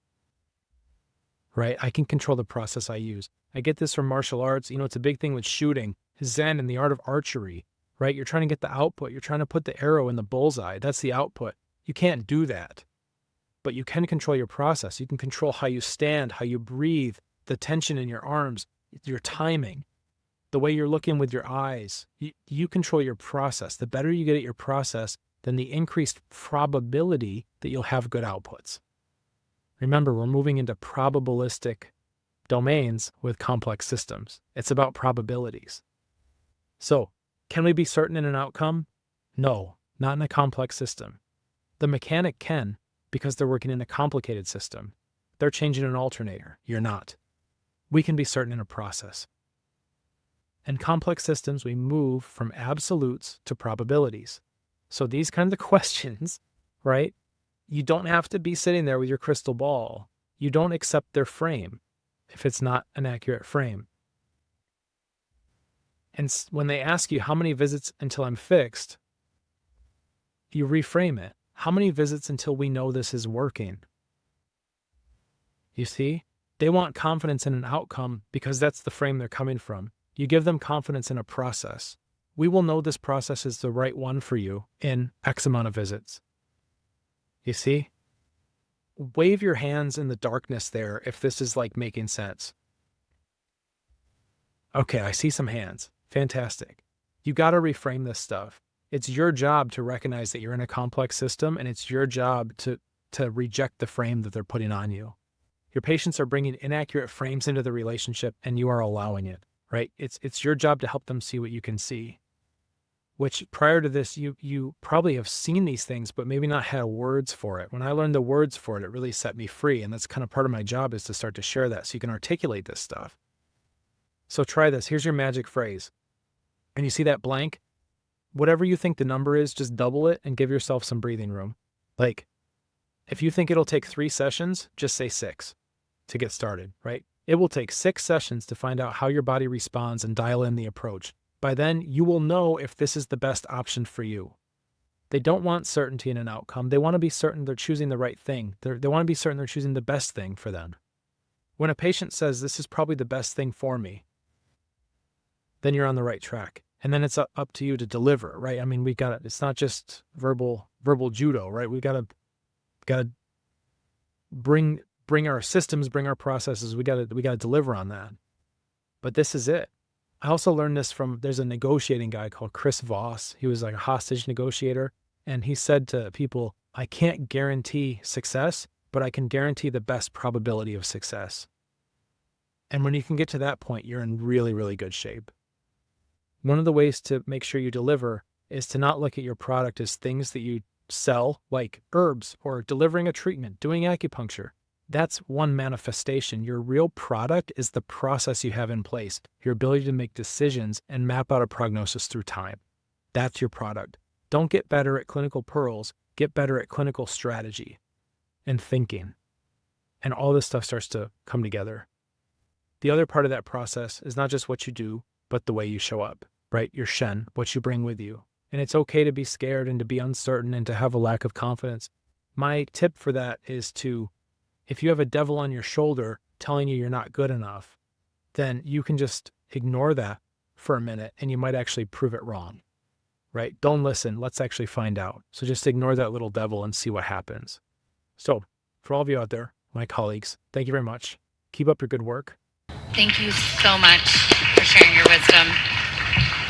right? I can control the process I use. I get this from martial arts. It's a big thing with shooting, Zen, and the art of archery, right? You're trying to get the output. You're trying to put the arrow in the bullseye. That's the output. You can't do that, but you can control your process. You can control how you stand, how you breathe, the tension in your arms, your timing, the way you're looking with your eyes. You control your process. The better you get at your process, then the increased probability that you'll have good outputs. Remember, we're moving into probabilistic domains with complex systems. It's about probabilities. So, can we be certain in an outcome? No, not in a complex system. The mechanic can, because they're working in a complicated system. They're changing an alternator. You're not. We can be certain in a process. In complex systems, we move from absolutes to probabilities. So these kinds of questions, right? You don't have to be sitting there with your crystal ball. You don't accept their frame. if it's not an accurate frame. And when they ask you how many visits until I'm fixed, you reframe it. How many visits until we know this is working? You see? They want confidence in an outcome because that's the frame they're coming from. You give them confidence in a process. We will know this process is the right one for you in X amount of visits. You see? Wave your hands in the darkness there if this is like making sense. Okay, I see some hands. Fantastic. You got to reframe this stuff. It's your job to recognize that you're in a complex system, and it's your job to reject the frame that they're putting on you. Your patients are bringing inaccurate frames into the relationship, and you are allowing it, right? It's your job to help them see what you can see, which prior to this, you probably have seen these things, but maybe not had words for it. When I learned the words for it, it really set me free. And that's kind of part of my job, is to start to share that so you can articulate this stuff. So try this. Here's your magic phrase. And you see that blank? Whatever you think the number is, just double it and give yourself some breathing room. Like, if you think it'll take 3 sessions, just say 6 to get started, right? It will take 6 sessions to find out how your body responds and dial in the approach. By then, you will know if this is the best option for you. They don't want certainty in an outcome. They want to be certain they're choosing the right thing. They want to be certain they're choosing the best thing for them. When a patient says, this is probably the best thing for me, then you're on the right track. And then it's up to you to deliver, right? I mean, it's not just verbal judo, right? We got to bring our systems, bring our processes. We got to deliver on that. But this is it. I also learned this there's a negotiating guy called Chris Voss. He was like a hostage negotiator. And he said to people, I can't guarantee success, but I can guarantee the best probability of success. And when you can get to that point, you're in really, really good shape. One of the ways to make sure you deliver is to not look at your product as things that you sell, like herbs or delivering a treatment, doing acupuncture. That's one manifestation. Your real product is the process you have in place, your ability to make decisions and map out a prognosis through time. That's your product. Don't get better at clinical pearls, get better at clinical strategy and thinking. And all this stuff starts to come together. The other part of that process is not just what you do, but the way you show up, right? Your Shen, what you bring with you. And it's okay to be scared and to be uncertain and to have a lack of confidence. My tip for that is if you have a devil on your shoulder telling you you're not good enough, then you can just ignore that for a minute and you might actually prove it wrong, right? Don't listen. Let's actually find out. So just ignore that little devil and see what happens. So for all of you out there, my colleagues, thank you very much. Keep up your good work. Thank you so much for sharing your wisdom.